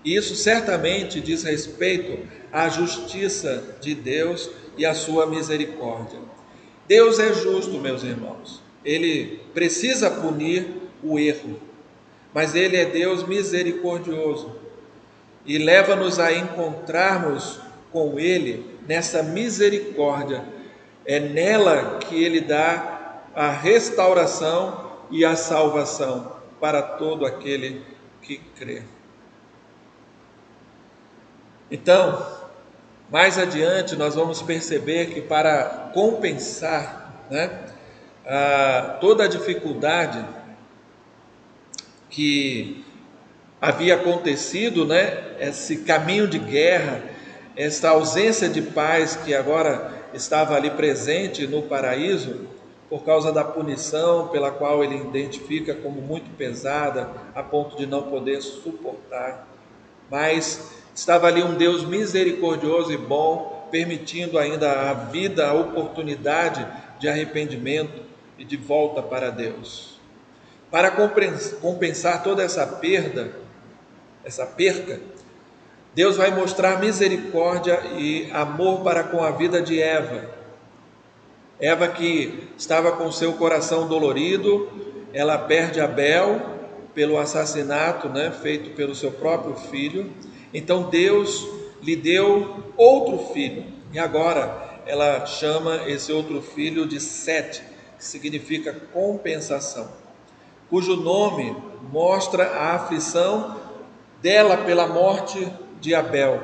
E isso certamente diz respeito à justiça de Deus e à sua misericórdia. Deus é justo, meus irmãos. Ele precisa punir o erro, mas Ele é Deus misericordioso e leva-nos a encontrarmos com Ele nessa misericórdia. É nela que Ele dá a restauração e a salvação para todo aquele que crê. Então, mais adiante nós vamos perceber que para compensar, né, toda a dificuldade que havia acontecido, né, esse caminho de guerra, essa ausência de paz que agora estava ali presente no paraíso, por causa da punição pela qual ele identifica como muito pesada, a ponto de não poder suportar, mas estava ali um Deus misericordioso e bom, permitindo ainda a vida, a oportunidade de arrependimento e de volta para Deus. Para compensar toda essa perca, Deus vai mostrar misericórdia e amor para com a vida de Eva. Eva, que estava com seu coração dolorido, ela perde Abel pelo assassinato, né, feito pelo seu próprio filho. Então Deus lhe deu outro filho, e agora ela chama esse outro filho de Sete, que significa compensação, cujo nome mostra a aflição dela pela morte de Abel.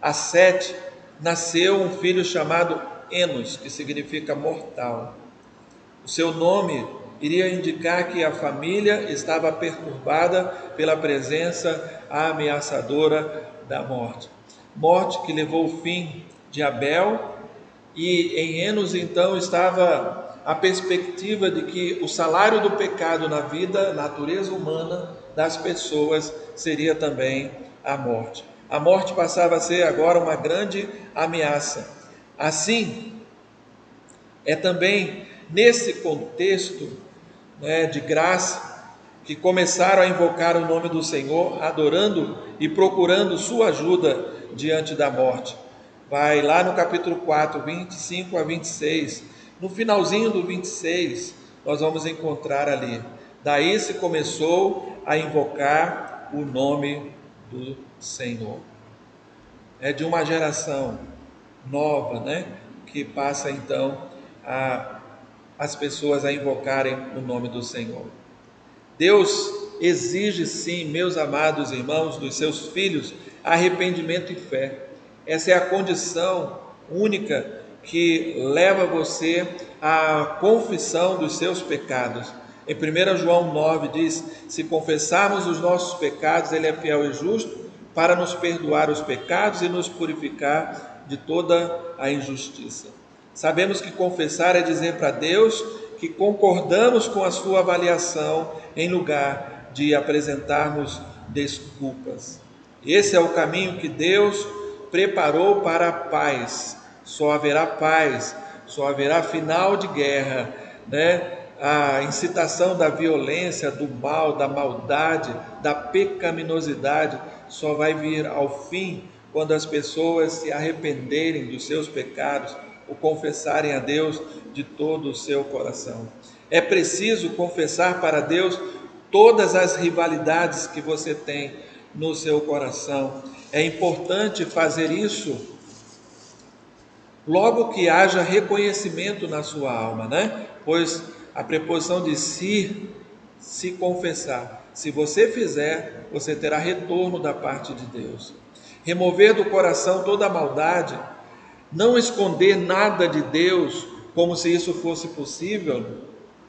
A Sete nasceu um filho chamado Enos, que significa mortal. O seu nome iria indicar que a família estava perturbada pela presença ameaçadora da morte. Morte que levou o fim de Abel, e em Enos então estava a perspectiva de que o salário do pecado na vida, natureza humana das pessoas, seria também a morte. A morte passava a ser agora uma grande ameaça. Assim, é também nesse contexto, né, de graça, que começaram a invocar o nome do Senhor, adorando e procurando sua ajuda diante da morte. Vai lá no capítulo 4, 25 a 26, no finalzinho do 26, nós vamos encontrar ali. Daí se começou a invocar o nome do Senhor. É de uma geração nova, né? Que passa então as pessoas a invocarem o nome do Senhor. Deus exige sim, meus amados irmãos, dos seus filhos, arrependimento e fé. Essa é a condição única que leva você à confissão dos seus pecados. Em 1 João 9 diz: se confessarmos os nossos pecados, Ele é fiel e justo para nos perdoar os pecados e nos purificar de toda a injustiça. Sabemos que confessar é dizer para Deus que concordamos com a sua avaliação, em lugar de apresentarmos desculpas. Esse é o caminho que Deus preparou para a paz. Só haverá paz, só haverá final de guerra, né? A incitação da violência, do mal, da maldade, da pecaminosidade só vai vir ao fim quando as pessoas se arrependerem dos seus pecados, o confessarem a Deus de todo o seu coração. É preciso confessar para Deus todas as rivalidades que você tem no seu coração. É importante fazer isso logo que haja reconhecimento na sua alma, né? Pois a preposição de se confessar. Se você fizer, você terá retorno da parte de Deus. Remover do coração toda a maldade, não esconder nada de Deus como se isso fosse possível.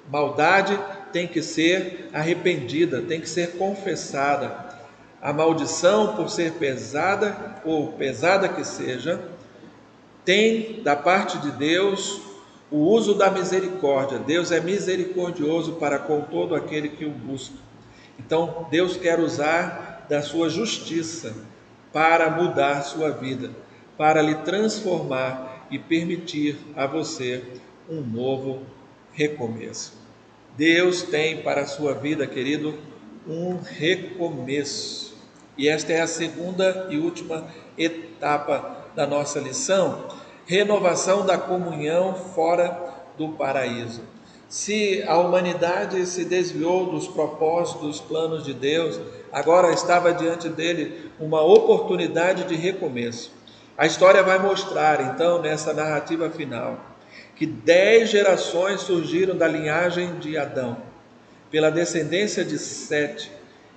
Maldade tem que ser arrependida, tem que ser confessada. A maldição, por ser pesada, ou pesada que seja, tem da parte de Deus o uso da misericórdia. Deus é misericordioso para com todo aquele que o busca. Então Deus quer usar da sua justiça para mudar sua vida, para lhe transformar e permitir a você um novo recomeço. Deus tem para a sua vida, querido, um recomeço. E esta é a segunda e última etapa da nossa lição: renovação da comunhão fora do paraíso. Se a humanidade se desviou dos propósitos, dos planos de Deus, agora estava diante dele uma oportunidade de recomeço. A história vai mostrar, então, nessa narrativa final, que 10 gerações surgiram da linhagem de Adão, pela descendência de Sete,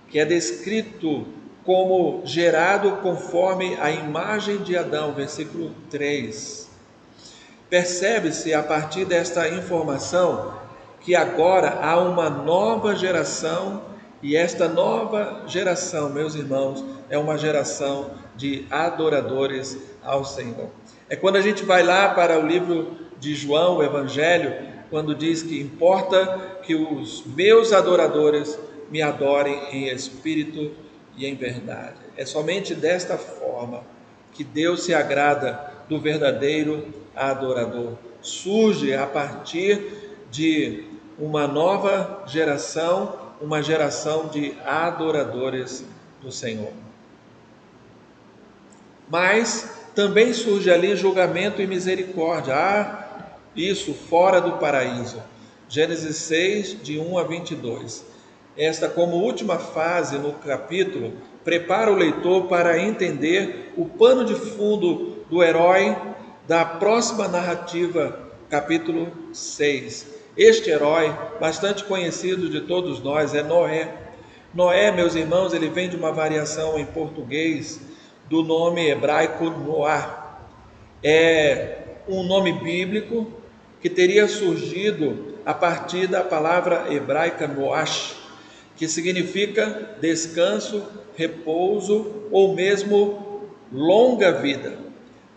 que é descrito como gerado conforme a imagem de Adão, versículo 3. Percebe-se a partir desta informação que agora há uma nova geração, e esta nova geração, meus irmãos, é uma geração de adoradores ao Senhor. É quando a gente vai lá para o livro de João, o Evangelho, quando diz que importa que os meus adoradores me adorem em espírito e em verdade. É somente desta forma que Deus se agrada do verdadeiro adorador. Surge a partir de uma nova geração, uma geração de adoradores do Senhor. Mas também surge ali julgamento e misericórdia. Isso fora do paraíso. Gênesis 6, de 1 a 22. Esta, como última fase no capítulo, prepara o leitor para entender o pano de fundo do herói da próxima narrativa, capítulo 6. Este herói, bastante conhecido de todos nós, é Noé. Noé, meus irmãos, ele vem de uma variação em português do nome hebraico Noá. É um nome bíblico que teria surgido a partir da palavra hebraica Noash, que significa descanso, repouso ou mesmo longa vida.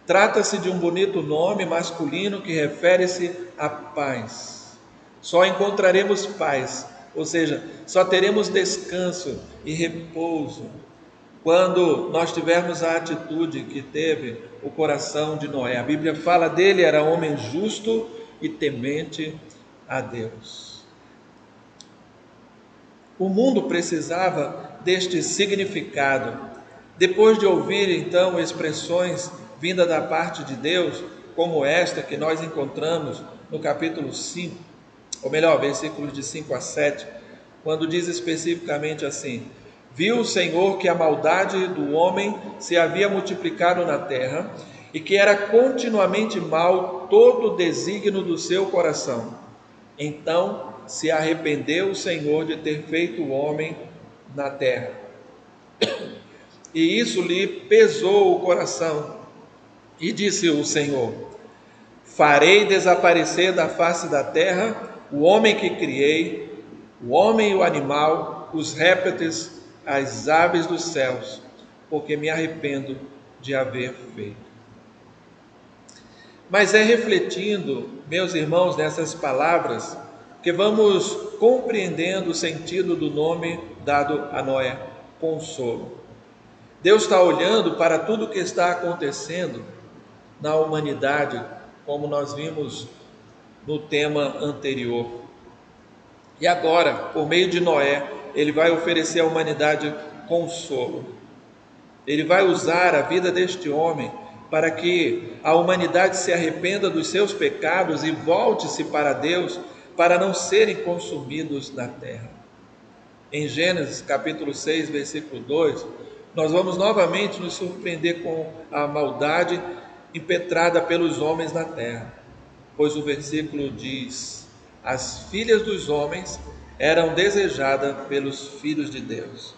Trata-se de um bonito nome masculino que refere-se à paz. Só encontraremos paz, ou seja, só teremos descanso e repouso quando nós tivermos a atitude que teve o coração de Noé. A Bíblia fala dele, era homem justo e temente a Deus. O mundo precisava deste significado. Depois de ouvir então expressões vindas da parte de Deus, como esta que nós encontramos no capítulo 5, ou melhor, versículos de 5 a 7, quando diz especificamente assim: viu o Senhor que a maldade do homem se havia multiplicado na terra e que era continuamente mal todo o desígnio do seu coração. Então se arrependeu o Senhor de ter feito o homem na terra, e isso lhe pesou o coração. E disse o Senhor: farei desaparecer da face da terra o homem que criei, o homem e o animal, os répteis, as aves dos céus, porque me arrependo de haver feito. Mas é refletindo, meus irmãos, nessas palavras, que vamos compreendendo o sentido do nome dado a Noé, consolo. Deus está olhando para tudo o que está acontecendo na humanidade, como nós vimos no tema anterior. E agora, por meio de Noé, ele vai oferecer à humanidade consolo. Ele vai usar a vida deste homem para que a humanidade se arrependa dos seus pecados e volte-se para Deus, para não serem consumidos na terra. Em Gênesis capítulo 6, versículo 2, nós vamos novamente nos surpreender com a maldade impetrada pelos homens na terra, pois o versículo diz: as filhas dos homens eram desejadas pelos filhos de Deus.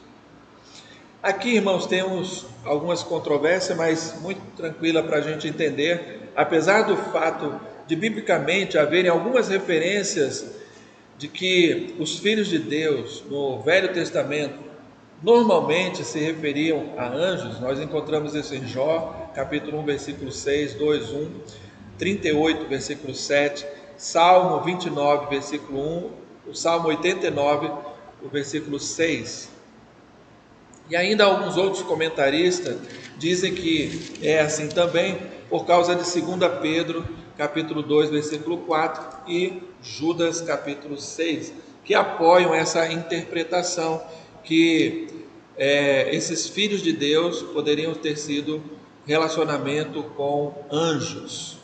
Aqui, irmãos, temos algumas controvérsias, mas muito tranquila para a gente entender, apesar do fato de biblicamente haverem algumas referências de que os filhos de Deus no Velho Testamento normalmente se referiam a anjos. Nós encontramos isso em Jó, capítulo 1, versículo 6, 2, 1, 38, versículo 7, Salmo 29, versículo 1, o Salmo 89, o versículo 6. E ainda alguns outros comentaristas dizem que é assim também por causa de 2 Pedro, capítulo 2, versículo 4 e Judas, capítulo 6, que apoiam essa interpretação que esses filhos de Deus poderiam ter sido relacionamento com anjos.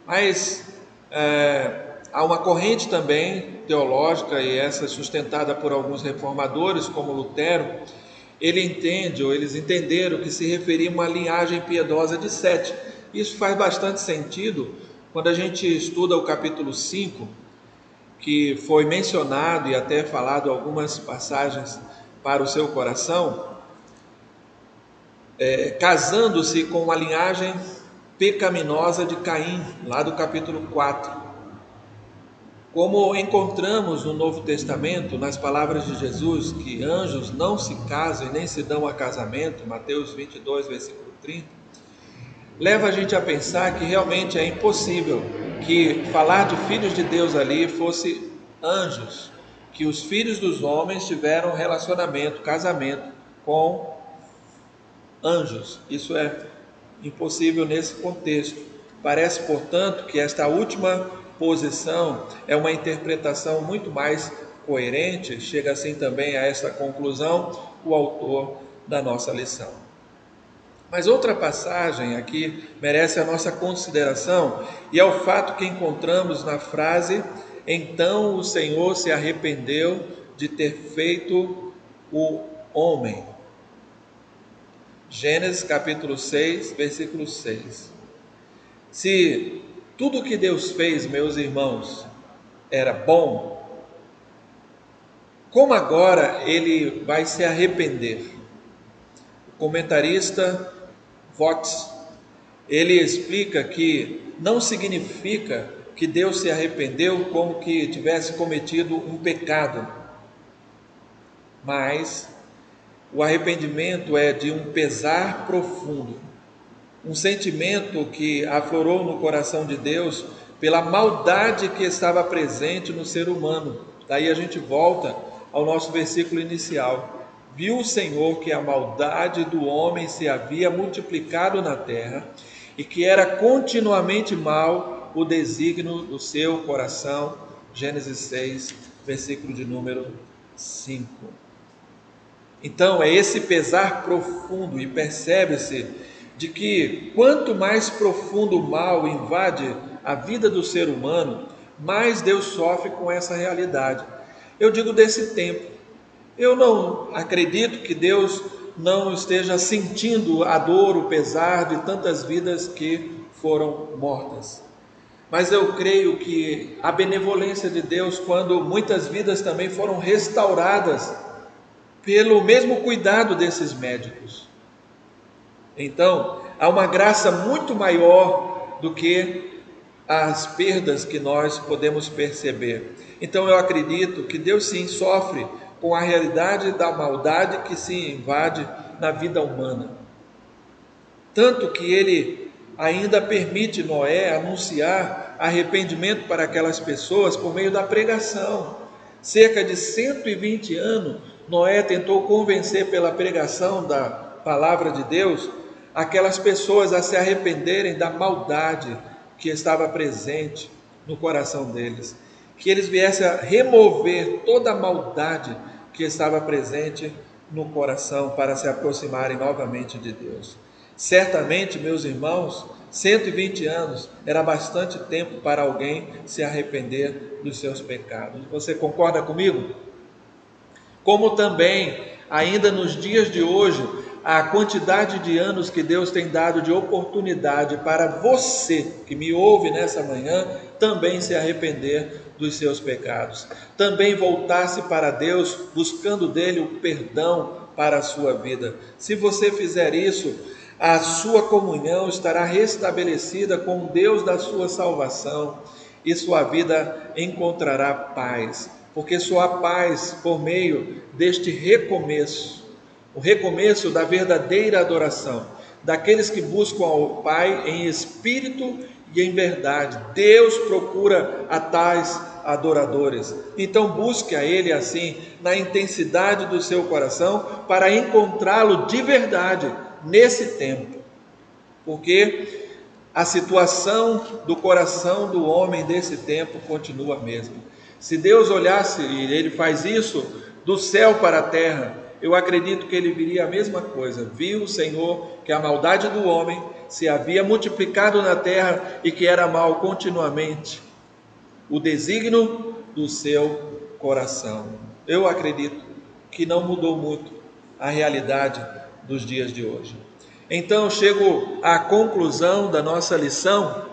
Mas há uma corrente também teológica, e essa sustentada por alguns reformadores, como Lutero. Eles entenderam que se referia a uma linhagem piedosa de Sete. Isso faz bastante sentido quando a gente estuda o capítulo 5, que foi mencionado e até falado algumas passagens para o seu coração, casando-se com uma linhagem pecaminosa de Caim, lá do capítulo 4. Como encontramos no Novo Testamento, nas palavras de Jesus, que anjos não se casam e nem se dão a casamento, Mateus 22, versículo 30, leva a gente a pensar que realmente é impossível que falar de filhos de Deus ali fosse anjos, que os filhos dos homens tiveram relacionamento, casamento com anjos. Isso é impossível nesse contexto. Parece, portanto, que esta última posição é uma interpretação muito mais coerente. Chega assim também a esta conclusão o autor da nossa lição. Mas outra passagem aqui merece a nossa consideração, e é o fato que encontramos na frase: então o Senhor se arrependeu de ter feito o homem. Gênesis capítulo 6, versículo 6. Se tudo o que Deus fez, meus irmãos, era bom, como agora ele vai se arrepender? O comentarista Vox, ele explica que não significa que Deus se arrependeu como que tivesse cometido um pecado, mas o arrependimento é de um pesar profundo, um sentimento que aflorou no coração de Deus pela maldade que estava presente no ser humano. Daí a gente volta ao nosso versículo inicial. Viu o Senhor que a maldade do homem se havia multiplicado na terra e que era continuamente mal o desígnio do seu coração. Gênesis 6, versículo de número 5. Então é esse pesar profundo, e percebe-se de que quanto mais profundo o mal invade a vida do ser humano, mais Deus sofre com essa realidade. Eu digo desse tempo. Eu não acredito que Deus não esteja sentindo a dor, o pesar de tantas vidas que foram mortas. Mas eu creio que a benevolência de Deus, quando muitas vidas também foram restauradas pelo mesmo cuidado desses médicos. Então, há uma graça muito maior do que as perdas que nós podemos perceber. Então, eu acredito que Deus sim sofre com a realidade da maldade que se invade na vida humana. Tanto que ele ainda permite Noé anunciar arrependimento para aquelas pessoas por meio da pregação. Cerca de 120 anos, Noé tentou convencer pela pregação da palavra de Deus aquelas pessoas a se arrependerem da maldade que estava presente no coração deles, que eles viessem a remover toda a maldade que estava presente no coração para se aproximarem novamente de Deus. Certamente, meus irmãos, 120 anos era bastante tempo para alguém se arrepender dos seus pecados. Você concorda comigo? Como também, ainda nos dias de hoje, a quantidade de anos que Deus tem dado de oportunidade para você que me ouve nessa manhã também se arrepender dos seus pecados, também voltar-se para Deus, buscando dele o perdão para a sua vida. Se você fizer isso, a sua comunhão estará restabelecida com o Deus da sua salvação e sua vida encontrará paz, porque só há paz por meio deste recomeço, o recomeço da verdadeira adoração, daqueles que buscam ao Pai em espírito e em verdade. Deus procura a tais adoradores. Então busque a Ele assim, na intensidade do seu coração, para encontrá-lo de verdade nesse tempo, porque a situação do coração do homem desse tempo continua a mesma. Se Deus olhasse, e Ele faz isso, do céu para a terra, eu acredito que Ele viria a mesma coisa. Viu o Senhor que a maldade do homem se havia multiplicado na terra e que era mal continuamente, o desígnio do seu coração. Eu acredito que não mudou muito a realidade dos dias de hoje. Então chego à conclusão da nossa lição,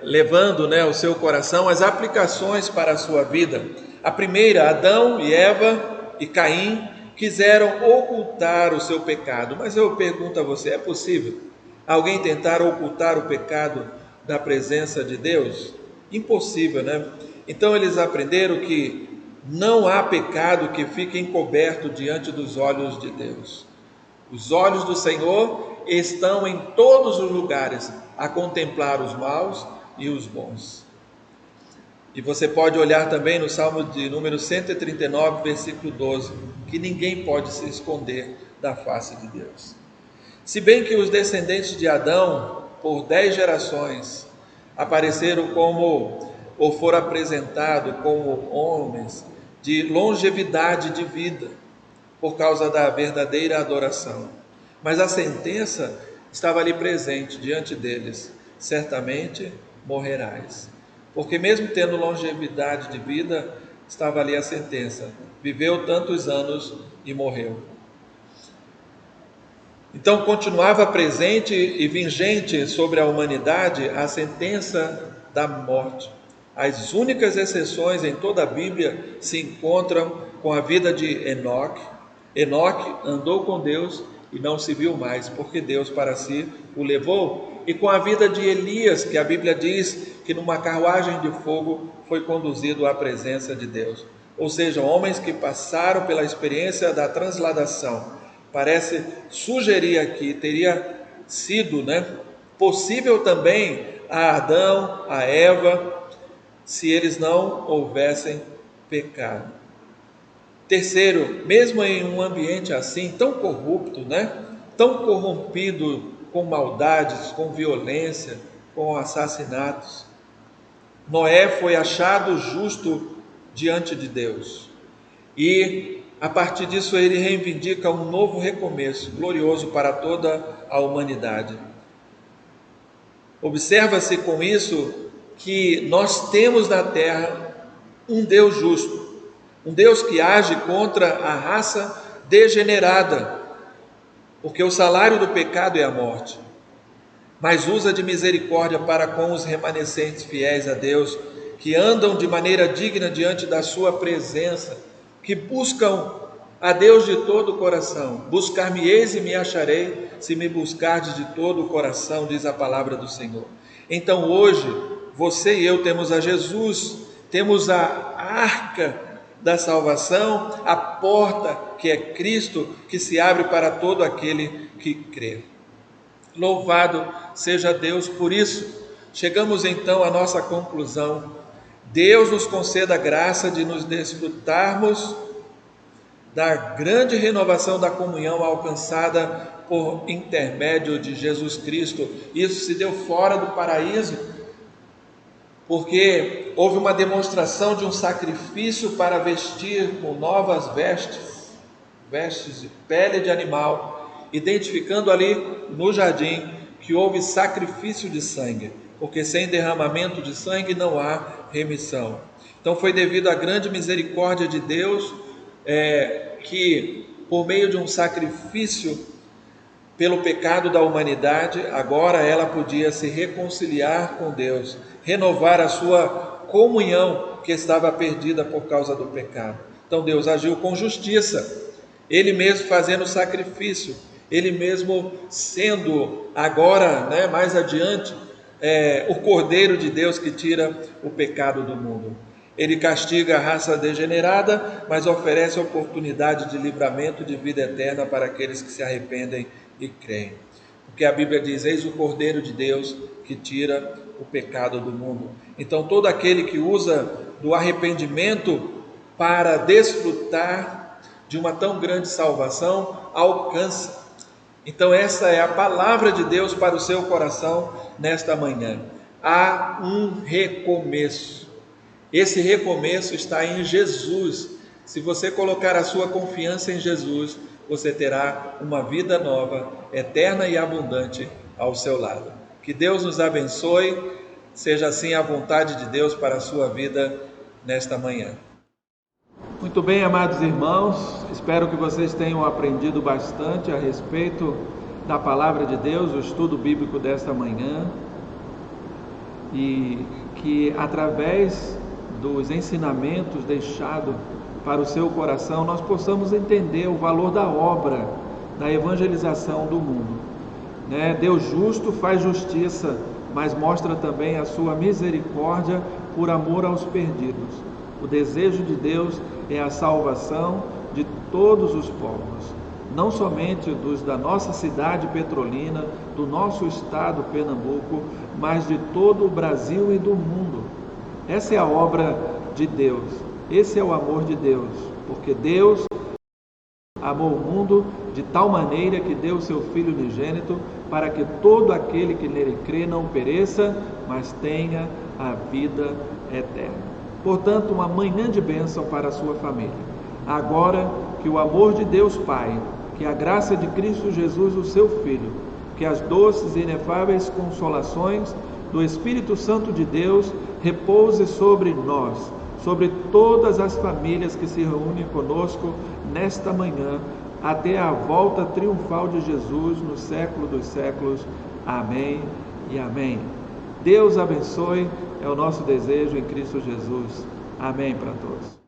levando o seu coração as aplicações para a sua vida. A primeira, Adão e Eva e Caim quiseram ocultar o seu pecado. Mas eu pergunto a você, é possível alguém tentar ocultar o pecado da presença de Deus? Impossível, né? Então eles aprenderam que não há pecado que fique encoberto diante dos olhos de Deus. Os olhos do Senhor estão em todos os lugares, a contemplar os maus e os bons. E você pode olhar também no Salmo de número 139, versículo 12, que ninguém pode se esconder da face de Deus. Se bem que os descendentes de Adão, por 10 gerações, apareceram como, ou foram apresentados como homens de longevidade de vida, por causa da verdadeira adoração. Mas a sentença estava ali presente diante deles: certamente morrerás. Porque mesmo tendo longevidade de vida, estava ali a sentença: viveu tantos anos e morreu. Então continuava presente e vigente sobre a humanidade a sentença da morte. As únicas exceções em toda a Bíblia se encontram com a vida de Enoque. Enoque andou com Deus e não se viu mais, porque Deus para si o levou. E com a vida de Elias, que a Bíblia diz que numa carruagem de fogo foi conduzido à presença de Deus. Ou seja, homens que passaram pela experiência da transladação. Parece sugerir aqui, teria sido possível também a Adão, a Eva, se eles não houvessem pecado. Terceiro, mesmo em um ambiente assim, tão corrupto, tão corrompido com maldades, com violência, com assassinatos, Noé foi achado justo diante de Deus. E a partir disso ele reivindica um novo recomeço glorioso para toda a humanidade. Observa-se com isso que nós temos na terra um Deus justo, um Deus que age contra a raça degenerada, porque o salário do pecado é a morte, mas usa de misericórdia para com os remanescentes fiéis a Deus, que andam de maneira digna diante da sua presença, que buscam a Deus de todo o coração. Buscar-me-eis e me acharei, se me buscardes de todo o coração, diz a palavra do Senhor. Então hoje, você e eu temos a Jesus, temos a arca da salvação, a porta que é Cristo, que se abre para todo aquele que crê. Louvado seja Deus por isso. Chegamos então à nossa conclusão. Deus nos conceda a graça de nos desfrutarmos da grande renovação da comunhão alcançada por intermédio de Jesus Cristo. Isso se deu fora do paraíso, porque houve uma demonstração de um sacrifício para vestir com novas vestes de pele de animal, identificando ali no jardim que houve sacrifício de sangue, porque sem derramamento de sangue não há remissão. Então foi devido à grande misericórdia de Deus que por meio de um sacrifício pelo pecado da humanidade, agora ela podia se reconciliar com Deus, renovar a sua comunhão que estava perdida por causa do pecado. Então Deus agiu com justiça, Ele mesmo fazendo o sacrifício, Ele mesmo sendo agora, mais adiante, o Cordeiro de Deus que tira o pecado do mundo. Ele castiga a raça degenerada, mas oferece oportunidade de livramento de vida eterna para aqueles que se arrependem e creem. Porque a Bíblia diz: eis o Cordeiro de Deus que tira o pecado do mundo. Então todo aquele que usa do arrependimento para desfrutar de uma tão grande salvação, alcança. Então essa é a palavra de Deus para o seu coração nesta manhã. Há um recomeço. Esse recomeço está em Jesus. Se você colocar a sua confiança em Jesus, você terá uma vida nova, eterna e abundante ao seu lado. Que Deus nos abençoe, seja assim a vontade de Deus para a sua vida nesta manhã. Muito bem, amados irmãos, espero que vocês tenham aprendido bastante a respeito da palavra de Deus, o estudo bíblico desta manhã, e que através dos ensinamentos deixados para o seu coração, nós possamos entender o valor da obra da evangelização do mundo. Deus justo faz justiça, mas mostra também a sua misericórdia por amor aos perdidos. O desejo de Deus é a salvação de todos os povos, não somente dos da nossa cidade Petrolina, do nosso estado Pernambuco, mas de todo o Brasil e do mundo. Essa é a obra de Deus, esse é o amor de Deus, porque Deus amou o mundo de tal maneira que deu o seu Filho unigênito, para que todo aquele que nele crê não pereça, mas tenha a vida eterna. Portanto, uma manhã de bênção para a sua família. Agora que o amor de Deus Pai, que a graça de Cristo Jesus, o seu Filho, que as doces e inefáveis consolações do Espírito Santo de Deus repouse sobre nós, sobre todas as famílias que se reúnem conosco nesta manhã, até a volta triunfal de Jesus no século dos séculos. Amém e amém. Deus abençoe, é o nosso desejo em Cristo Jesus. Amém para todos.